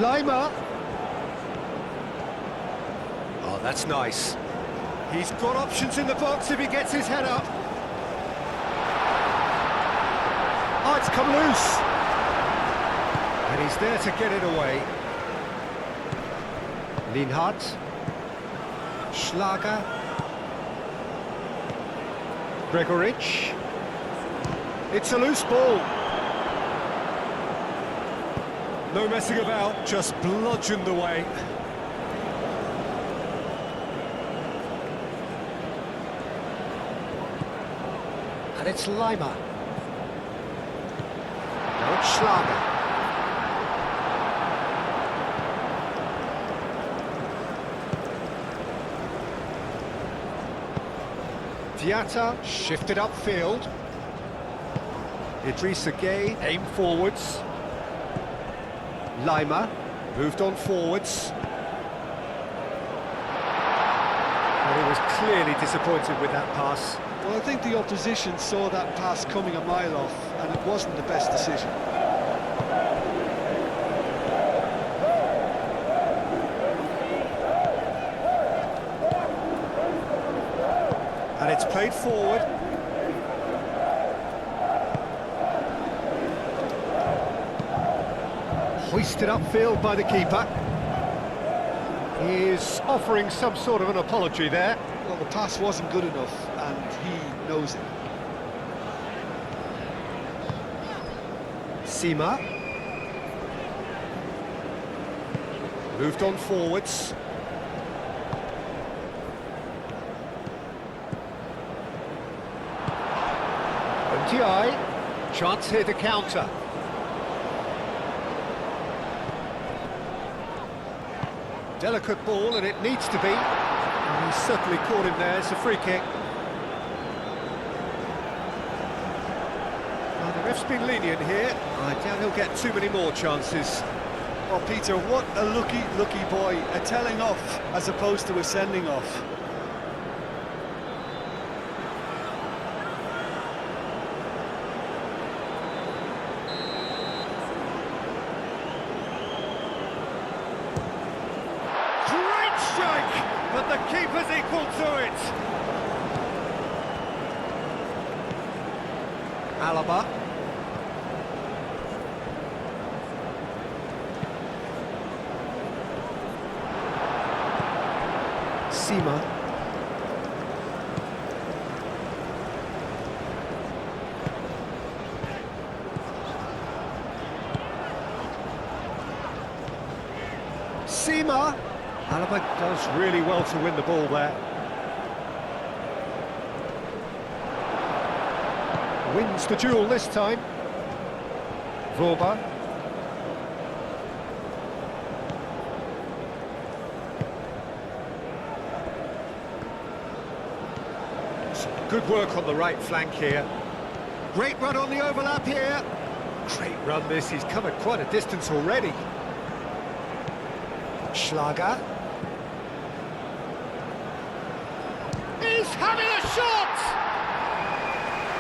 Lima. Oh, that's nice. He's got options in the box if he gets his head up. Oh, it's come loose. And he's there to get it away. Linhardt. Schlager. Gregoric. It's a loose ball. No messing about, just bludgeoned away. And it's Lima. Now it's Schlager. Diatta shifted upfield. Idrissa Gueye aimed forwards. Lima moved on forwards. And he was clearly disappointed with that pass. Well, I think the opposition saw that pass coming a mile off, and it wasn't the best decision. And it's played forward. Hoisted upfield by the keeper. He is offering some sort of an apology there. Well, the pass wasn't good enough, and he knows it. Sima. Moved on forwards. Ndiaye, chance here to counter. Delicate ball, and it needs to be. And he's certainly caught him there. It's a free kick. Well, the ref's been lenient here. I doubt he'll get too many more chances. Oh, Peter, what a lucky boy. A telling off as opposed to a sending off. But the keeper's equal to it. Alaba. Sima. Sima. Alaba does really well to win the ball there. Wins the duel this time. Vorba. Some good work on the right flank here. Great run on the overlap here. Great run this, he's come at quite a distance already. Schlager. He's having a shot!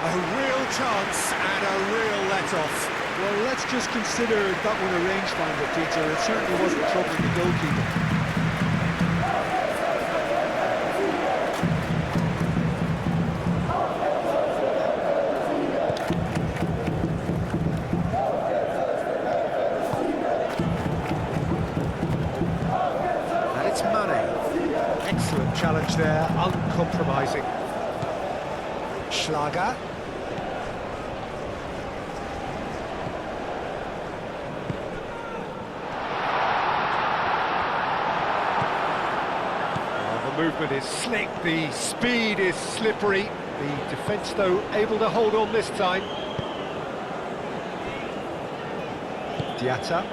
A real chance and a real let-off. Well, let's just consider that one a rangefinder, Peter. It certainly wasn't troubling the goalkeeper. And it's Mane. Excellent challenge there, uncompromising. Schlager. The movement is slick, the speed is slippery. The defence, though, able to hold on this time. Diatta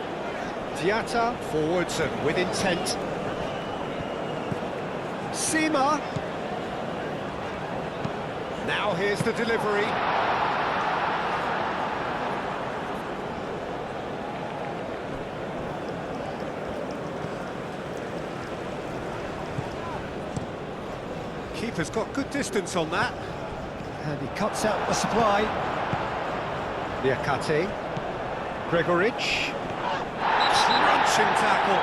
forwards and with intent. Sima. Now here's the delivery. Keeper's got good distance on that. And he cuts out the supply. Liakate. Gregoric. Crunching tackle.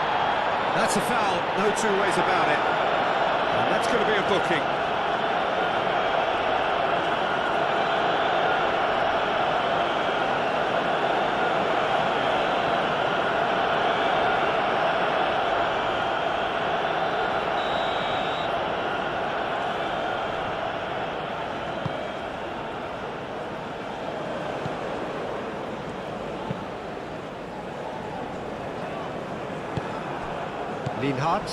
That's a foul, no two ways about it. And that's going to be a booking. Lienhardt.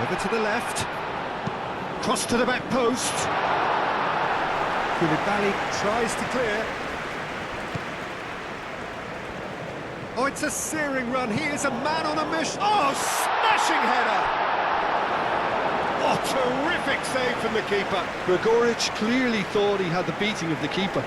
Over to the left. Cross to the back post. Koulibaly tries to clear. Oh, it's a searing run. He is a man on a mission. Oh, smashing header! Oh, terrific save from the keeper. Gregoric clearly thought he had the beating of the keeper.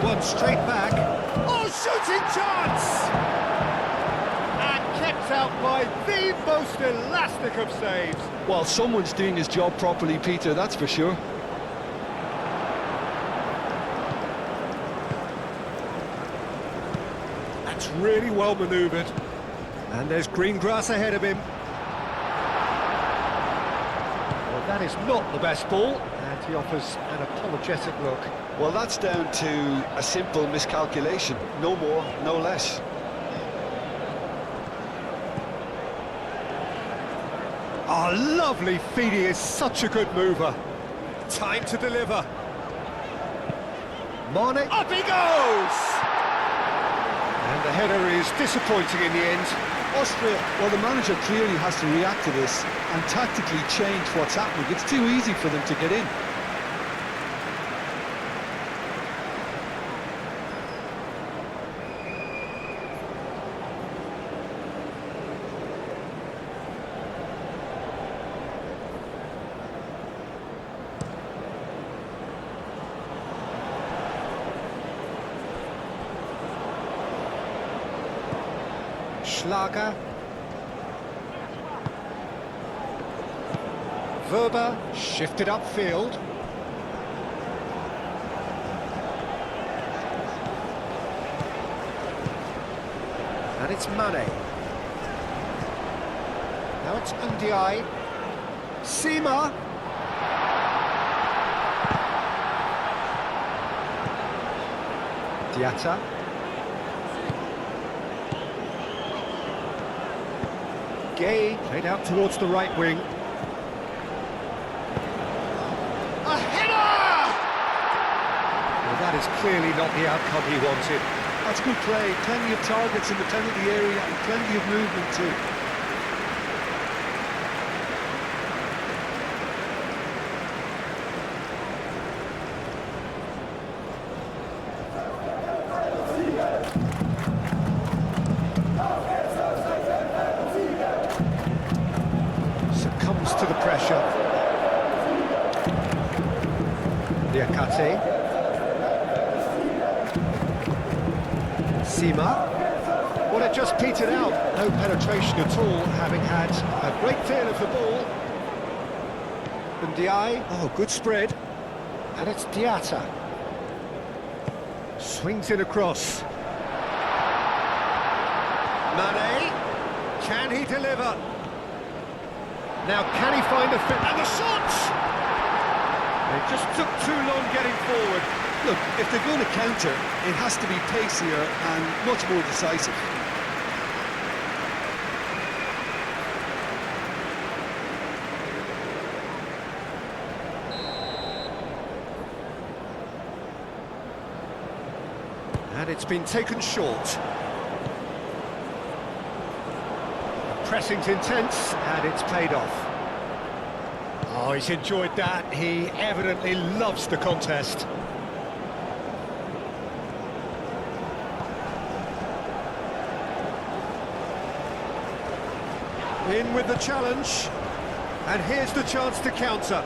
One straight back. Oh, shooting chance! And kept out by the most elastic of saves. Well, someone's doing his job properly, Peter, that's for sure. That's really well manoeuvred. And there's green grass ahead of him. Well, that is not the best ball, and he offers an apologetic look. Well, that's down to a simple miscalculation. No more, no less. Oh, lovely feed, he is such a good mover. Time to deliver. Mane, up he goes! And the header is disappointing in the end. Austria, well, the manager clearly has to react to this and tactically change what's happening. It's too easy for them to get in. Schlager. Verba shifted upfield. And it's Mane. Now it's Ndiaye. Sima. Diatta. Gay played out towards the right wing. A header! Well, that is clearly not the outcome he wanted. That's good play. Plenty of targets in the penalty area and plenty of movement too. Succumbs to the pressure. Diakate. Sima. Well, it just petered out. No penetration at all, having had a great deal of the ball. Ndiaye. Oh, good spread. And it's Diatta. Swings it across. Mane. Can he deliver? Now, can he find a fit? And the shot! It just took too long getting forward. Look, if they're going to counter, it has to be pacier and much more decisive. And it's been taken short. The pressing's intense, and it's paid off. Oh, he's enjoyed that. He evidently loves the contest. In with the challenge, and here's the chance to counter.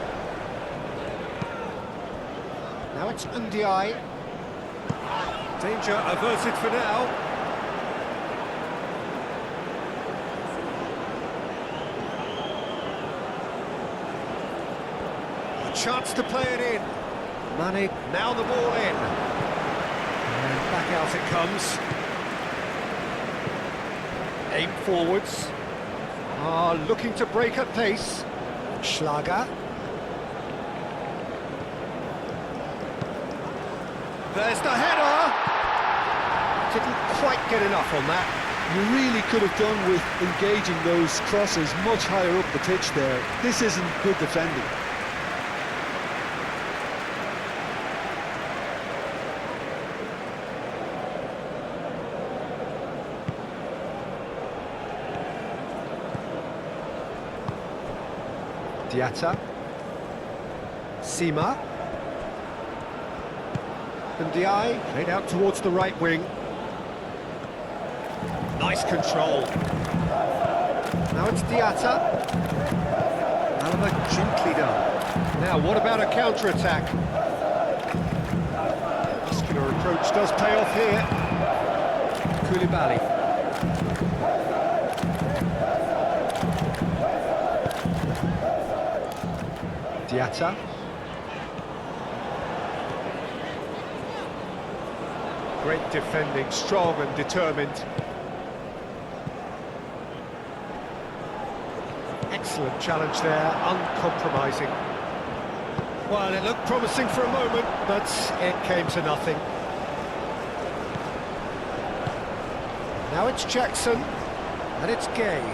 Now it's Ndiaye. Danger averted for now. A chance to play it in. Mane, now the ball in. And back out it comes. Aim forwards. Looking to break at pace. Schlager. There's the header! Didn't quite get enough on that. You really could have done with engaging those crosses much higher up the pitch there. This isn't good defending. Diatta. Sima. Ndiaye played out towards the right wing. Nice control. Now it's Diatta. Alaba gently done. Now, what about a counter-attack? Muscular approach does pay off here. Koulibaly. Diatta. Great defending, strong and determined. Excellent challenge there, uncompromising. Well, it looked promising for a moment, but it came to nothing. Now it's Jackson, and it's Gay.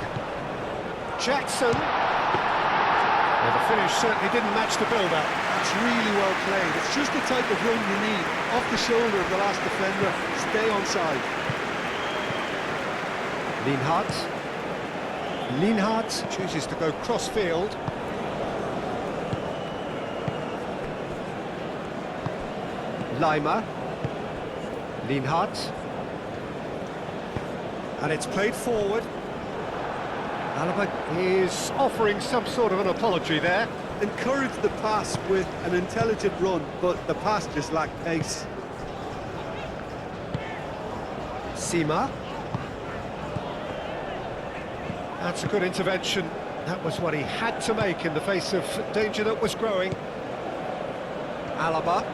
Jackson. Well, the finish certainly didn't match the build-up. It's really well played. It's just the type of run you need. Off the shoulder of the last defender, stay onside. Lienhart chooses to go cross-field. Leimer. Lienhart. And it's played forward. Alaba is offering some sort of an apology there. Encourage the pass with an intelligent run, but the pass just lacked pace. Sima. That's a good intervention. That was what he had to make in the face of danger that was growing. Alaba.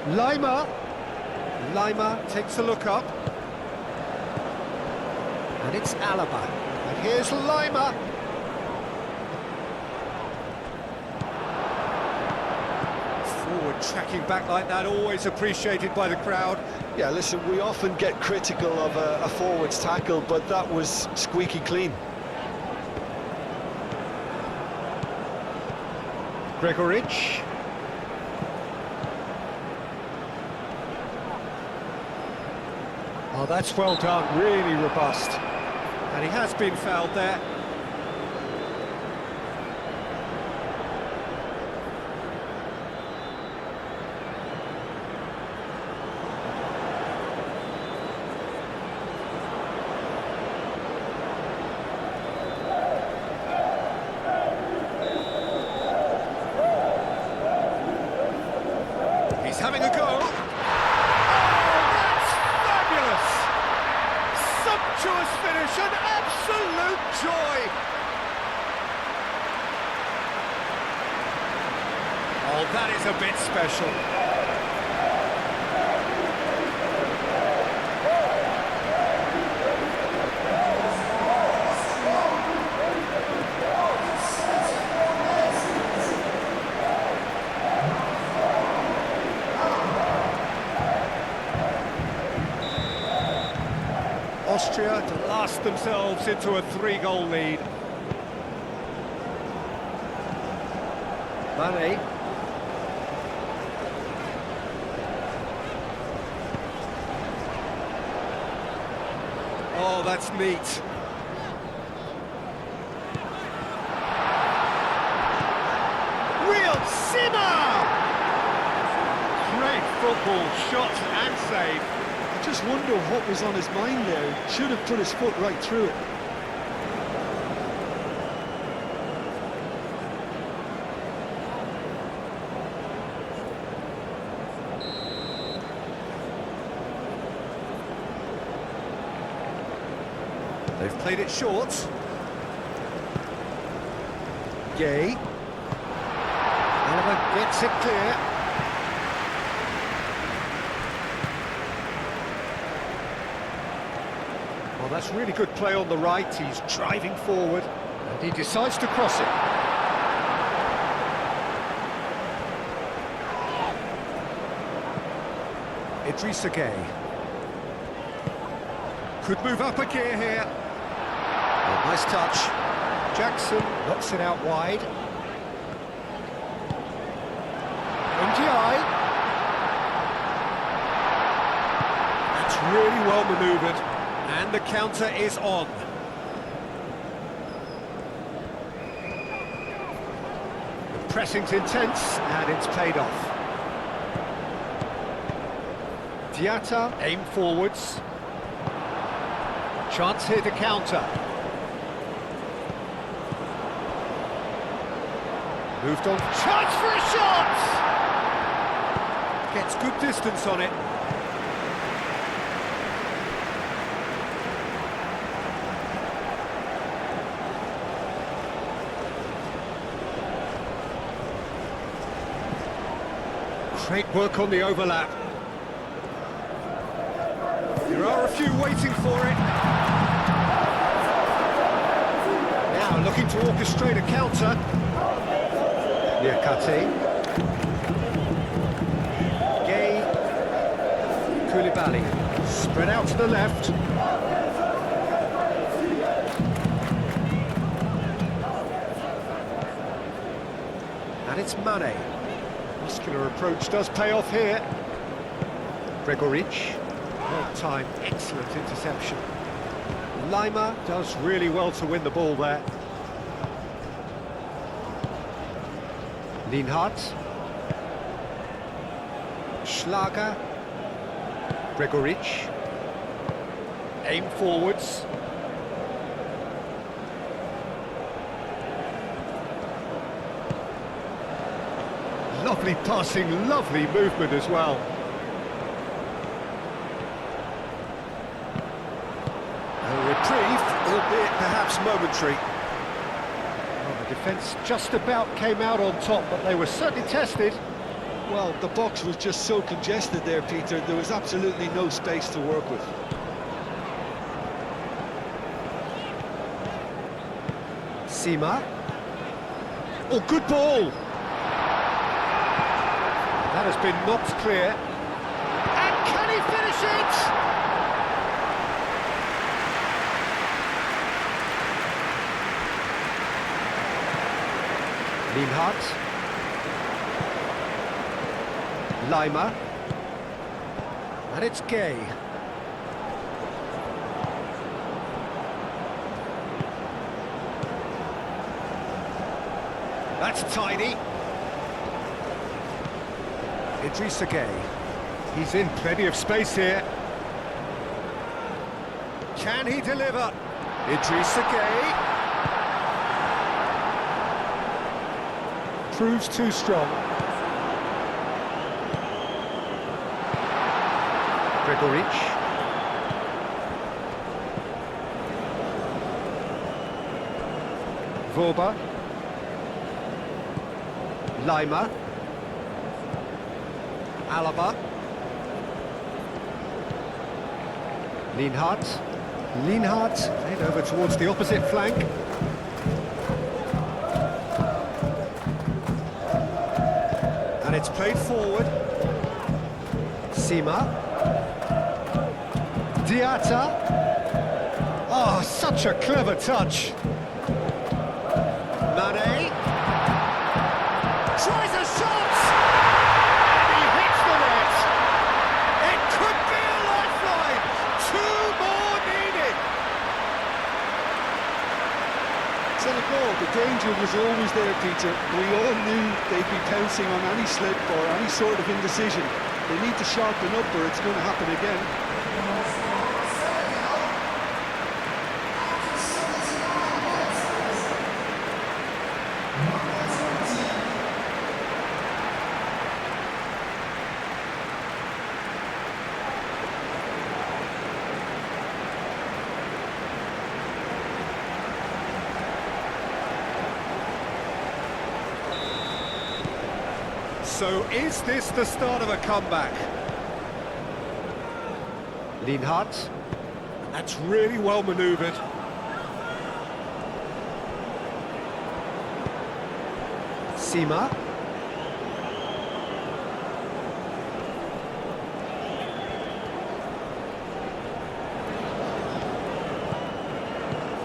Leimer takes a look up. And it's Alaba. And here's Leimer. Forward tracking back like that, always appreciated by the crowd. Yeah, listen, we often get critical of a forward's tackle, but that was squeaky clean. Gregoric. Oh, that's well done, really robust. And he has been fouled there. He's having a go. Sumptuous finish, an absolute joy! Oh, that is a bit special. Austria to last themselves into a 3-goal lead. Mane. Oh, that's neat. Real Simmer! Great football, shot and save. I just wonder what was on his mind there. He should have put his foot right through it. They've played it short. Gay. Alaba gets it clear. Well, that's really good play on the right. He's driving forward, and he decides to cross it. Idrissa Gay. Could move up a gear here. Oh, nice touch. Jackson knocks it out wide. NGI. That's really well manoeuvred. And the counter is on. The pressing's intense, and it's paid off. Diatta aim forwards. Chance here to counter. Moved on. Chance for a shot! Gets good distance on it. Great work on the overlap. There are a few waiting for it. Now looking to orchestrate a counter. Niakate. Gay. Koulibaly. Spread out to the left. And it's Mane. Muscular approach does pay off here. Gregoric. Well timed, excellent interception. Lima does really well to win the ball there. Lienhardt. Schlager. Gregoric. Aim forwards. Lovely passing, lovely movement as well. A reprieve, albeit perhaps momentary. Well, the defence just about came out on top, but they were certainly tested. Well, the box was just so congested there, Peter. There was absolutely no space to work with. Sima. Oh, good ball! That has been knocked clear. And can he finish it? Lienhardt. Lima. And it's Gay. That's tidy. Idrissa Gay. He's in plenty of space here. Can he deliver? Idrissa Gay. Proves too strong. Gregoric. Vorba. Lima. Alaba. Lienhardt. Lienhardt played over towards the opposite flank. And it's played forward. Sima. Diatta. Oh, such a clever touch. Mane. Tries a shot! And he hits the net! It could be a lifeline! Two more needed! Senegal, the danger was always there, Peter. We all knew they'd be pouncing on any slip or any sort of indecision. They need to sharpen up or it's going to happen again. So is this the start of a comeback? Lienhardt. That's really well manoeuvred. Sima.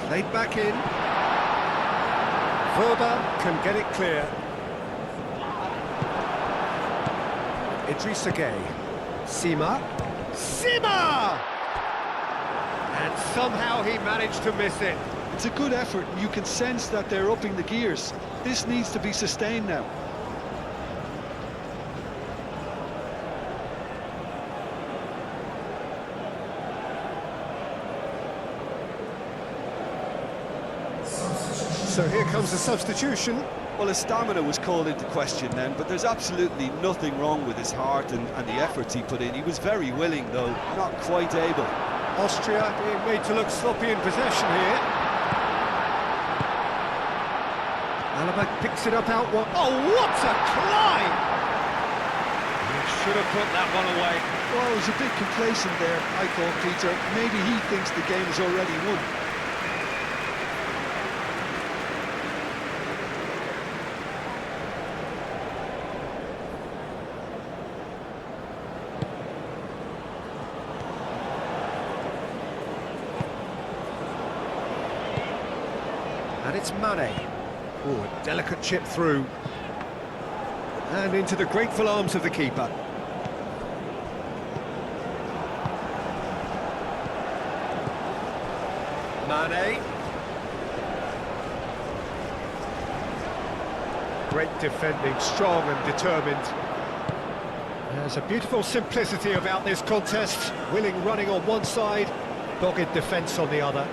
Played back in. Vorba can get it clear. Idrissa Gay. Sima. Sima! And somehow he managed to miss it. It's a good effort, and you can sense that they're upping the gears. This needs to be sustained now. So here comes the substitution. Well, his stamina was called into question then, but there's absolutely nothing wrong with his heart and the efforts he put in. He was very willing, though, not quite able. Austria being made to look sloppy in possession here. Alaba picks it up out one. Oh, what a climb! He should have put that one away. Well, he was a bit complacent there, I thought, Peter. Maybe he thinks the game is already won. And it's Mane. Oh, a delicate chip through. And into the grateful arms of the keeper. Mane. Great defending, strong and determined. There's a beautiful simplicity about this contest. Willing running on one side, dogged defence on the other.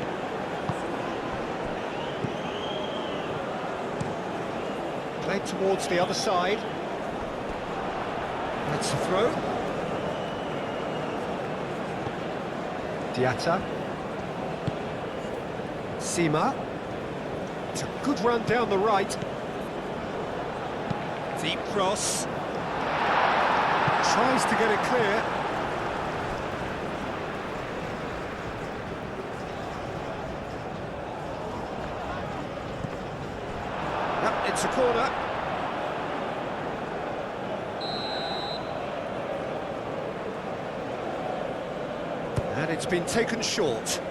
Played towards the other side. That's the throw. Diatta. Sima. It's a good run down the right. Deep cross. Tries to get it clear. Yep, it's a corner. And it's been taken short.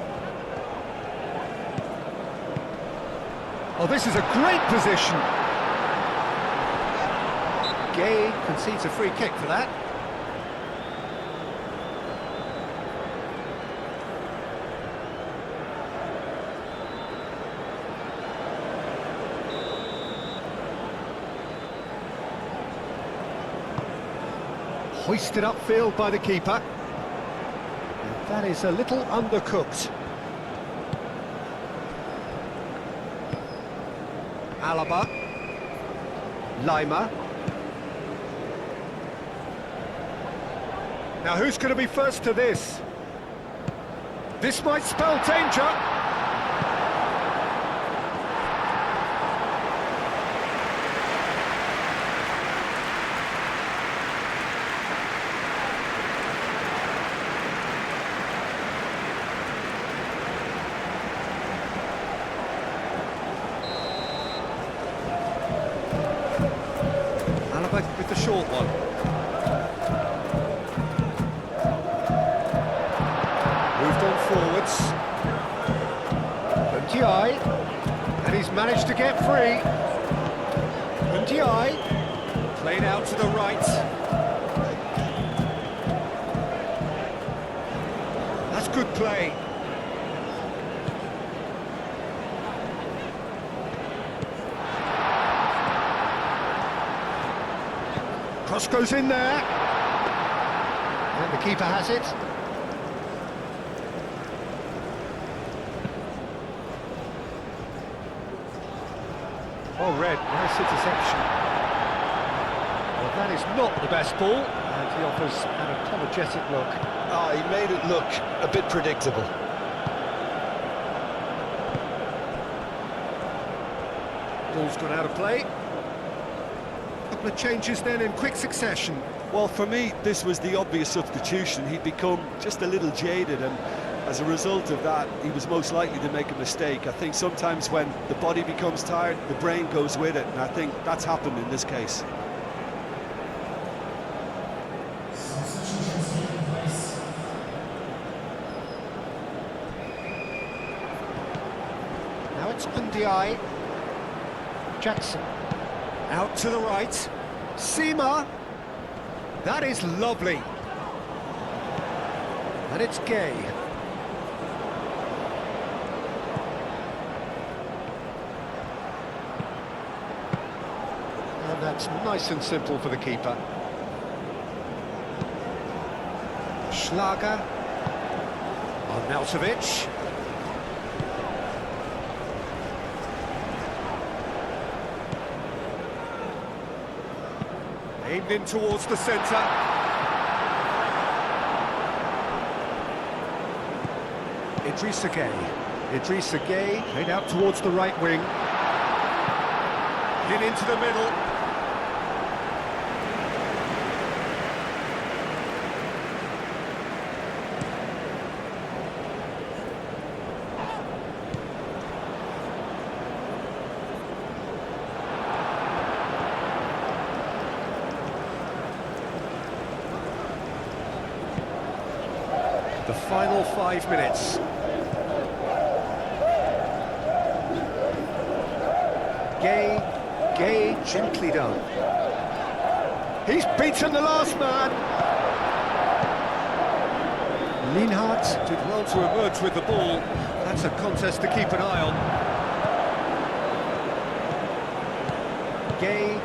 Oh, this is a great position. Gay concedes a free kick for that. Hoisted upfield by the keeper. And that is a little undercooked. Alaba. Lima. Now who's going to be first to this? This might spell danger. Alaba with the short one. Forwards. Ndiaye, and he's managed to get free. Ndiaye, played out to the right. That's good play. Cross goes in there. And the keeper has it. Oh, red, nice interception. Well, that is not the best ball, and he offers an apologetic look. Ah, he made it look a bit predictable. Ball's gone out of play. A couple of changes then in quick succession. Well, for me, this was the obvious substitution. He'd become just a little jaded, and as a result of that, he was most likely to make a mistake. I think sometimes when the body becomes tired, the brain goes with it, and I think that's happened in this case. Now it's Ndiaye. Jackson. Out to the right. Sima. That is lovely. And it's Gay. And that's nice and simple for the keeper. Schlager. Arnautovic. Aimed in towards the centre. Idrissa Gueye, played out towards the right wing. In into the middle. The final 5 minutes. Gay, gently done. He's beaten the last man. Lienhardt did well to emerge with the ball. That's a contest to keep an eye on. Gay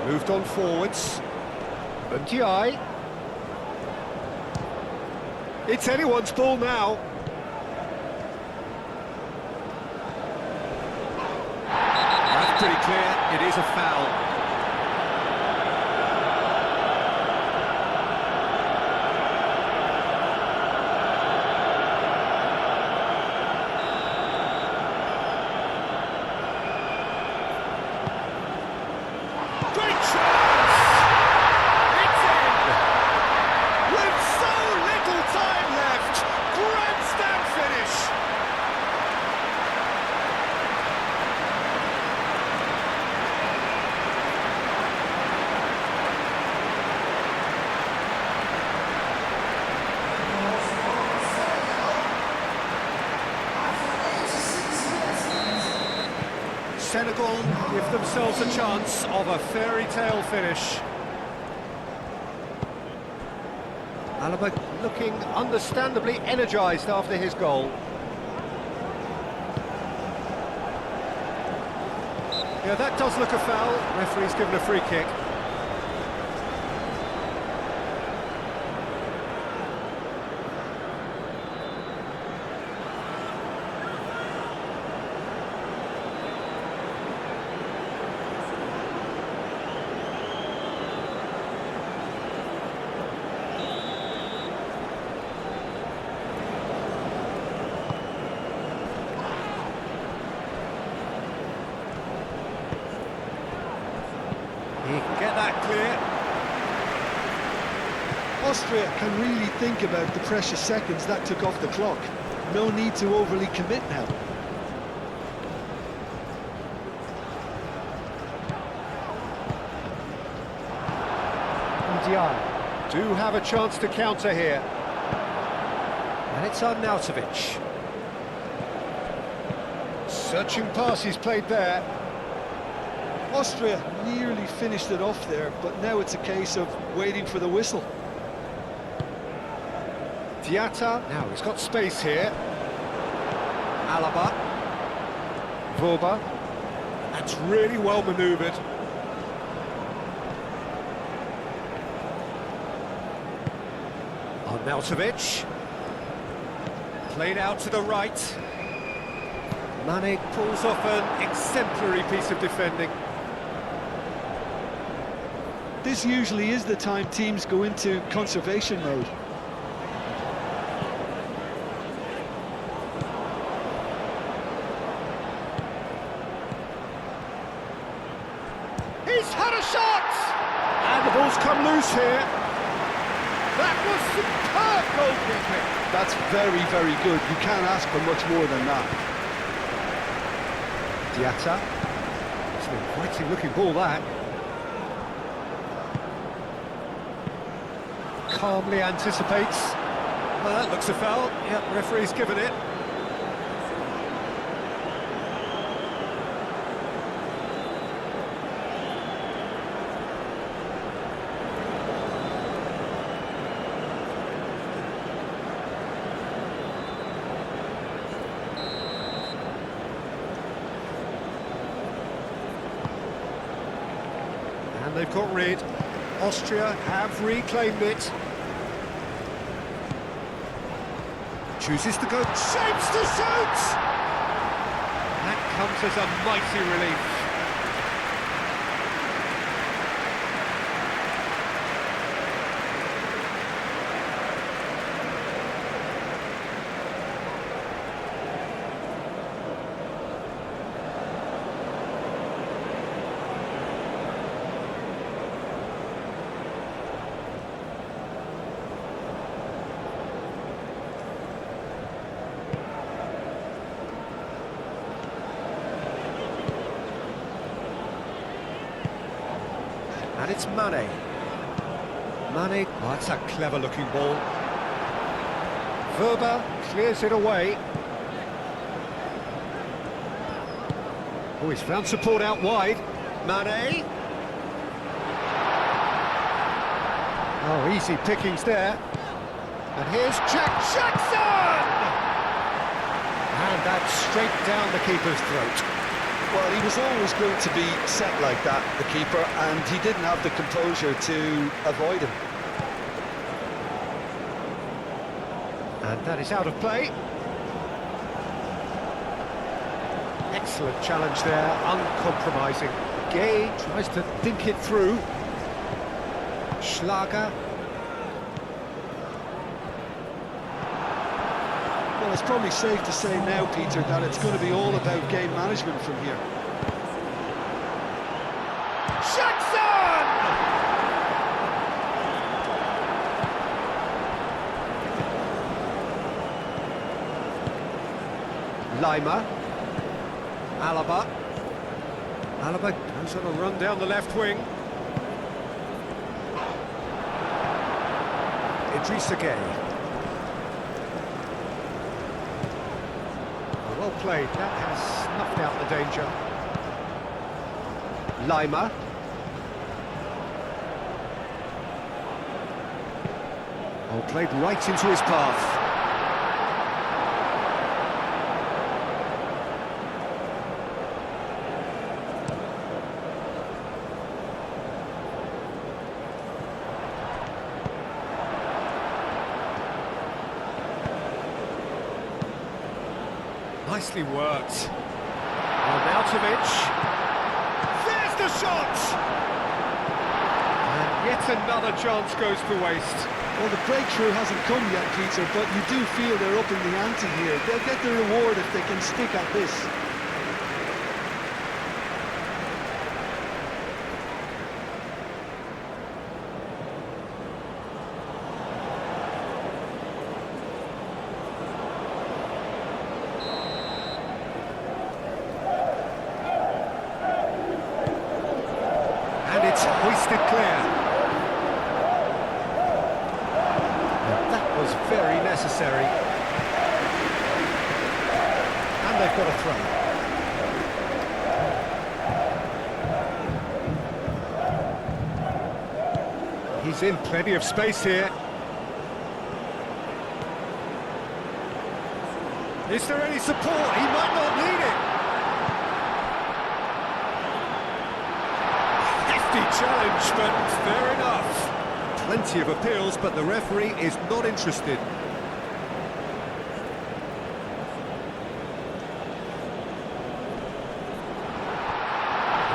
moved on forwards. Ndiaye. It's anyone's ball now. That's pretty clear. It is a foul. Great chance! It's in! With so little time left, grandstand finish! Senegal give themselves a chance of a fairy tale finish. Alaba looking understandably energised after his goal. Yeah, that does look a foul. Referee's given a free kick. He can get that clear. Austria can really think about the precious seconds that took off the clock. No need to overly commit now. Ndiaye do have a chance to counter here. And it's Arnautovic. Searching pass he's played there. Austria nearly finished it off there, but now it's a case of waiting for the whistle. Diatta, now he's got space here. Alaba. Voba. That's really well manoeuvred. Arnautovic. Played out to the right. Mane pulls off an exemplary piece of defending. This usually is the time teams go into conservation mode. He's had a shot! And the ball's come loose here. That was superb goalkeeping. That's very, very good. You can't ask for much more than that. Diatta. It's an inviting looking ball, that. Calmly anticipates. Well, that looks a foul. Yep, referee's given it. And they've got rid. Austria have reclaimed it. Chooses to go, shapes to shoot! That comes as a mighty relief. And it's Mane. Mane, oh, that's a clever-looking ball. Verba clears it away. Oh, he's found support out wide. Mane. Oh, easy pickings there. And here's Jackson! And that's straight down the keeper's throat. Well, he was always going to be set like that, the keeper, and he didn't have the composure to avoid him. And that is out of play. Excellent challenge there, uncompromising. Gay tries to think it through. Schlager. Well, it's probably safe to say now, Peter, that it's going to be all about game management from here. Jackson! Lima. Alaba. Alaba goes on a run down the left wing. Idrissa Gueye. Well played, that has snuffed out the danger. Lima. Oh, played right into his path. Nicely worked. Arnautovic. There's the shot! And yet another chance goes to waste. Well, the breakthrough hasn't come yet, Peter, but you do feel they're up in the ante here. They'll get the reward if they can stick at this. And it's hoisted clear. And that was very necessary. And they've got a throw. He's in plenty of space here. Is there any support? He might not need it. Challenge, but fair enough. Plenty of appeals, but the referee is not interested.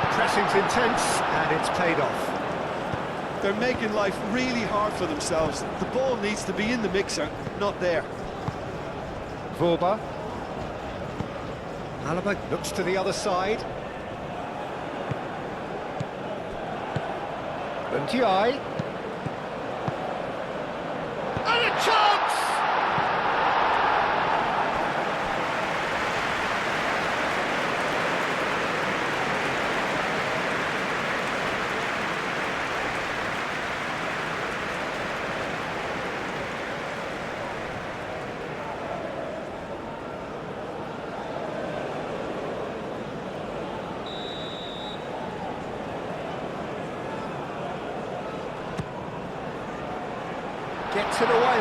The pressing's intense, and it's paid off. They're making life really hard for themselves. The ball needs to be in the mixer, not there. Vorba. Alaba looks to the other side. Ndiaye. And a chance! Gets it away.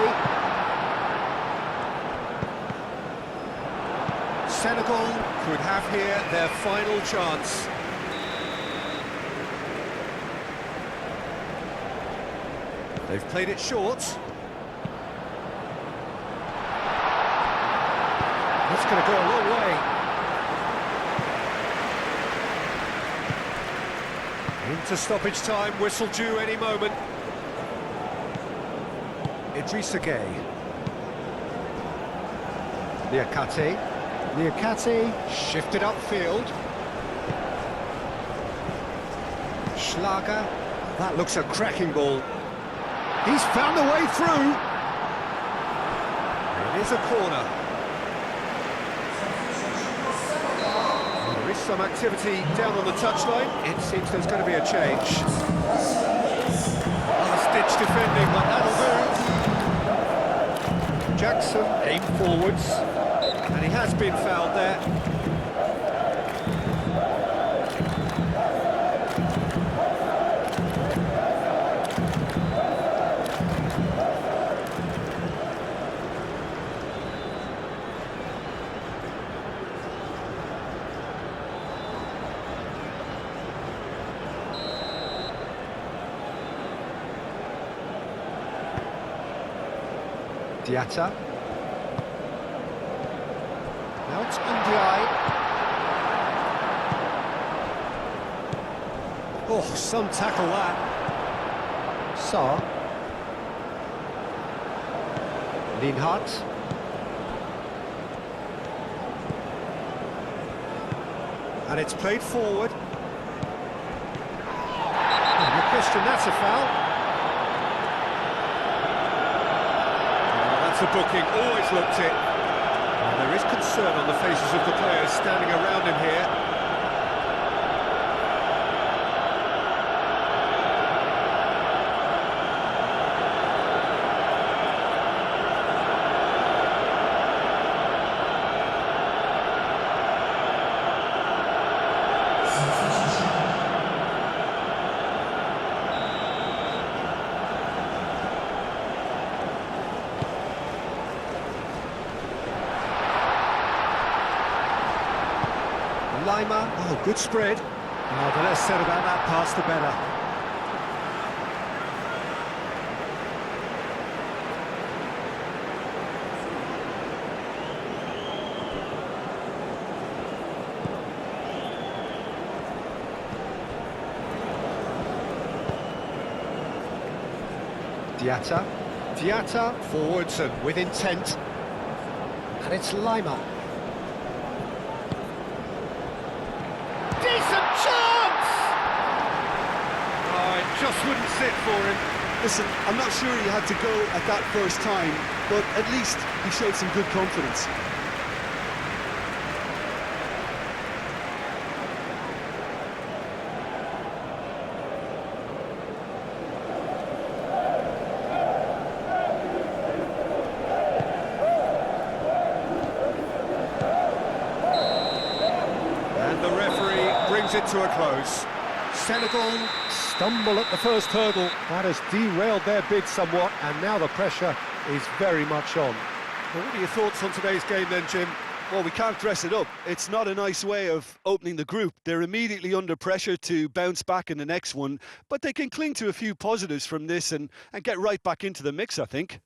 Senegal could have here their final chance. They've played it short. That's going to go a long way. Into stoppage time, whistle due any moment. Idrissa Gueye. Niakate shifted upfield. Schlager. That looks a cracking ball. He's found a way through. It is a corner. There is some activity down on the touchline. It seems there's going to be a change. Last-ditch defending, but that'll do. Jackson aimed forwards, and he has been fouled there. Diatta. Now it's Ndiaye. Oh, some tackle that. Sarr. Linhart. And it's played forward. No question, that's a foul. Oh, that's a booking, always looked it. And there is concern on the faces of the players standing around him here. Lima, oh, good spread. Oh, the less said about that pass, the better. Diatta forwards and with intent. And it's Lima. Decent chance! Oh, it just wouldn't sit for him. Listen, I'm not sure he had to go at that first time, but at least he showed some good confidence. And the referee brings it to a close. Senegal stumble at the first hurdle. That has derailed their bid somewhat, and now the pressure is very much on. Well, what are your thoughts on today's game then, Jim? Well, we can't dress it up. It's not a nice way of opening the group. They're immediately under pressure to bounce back in the next one, but they can cling to a few positives from this and get right back into the mix, I think.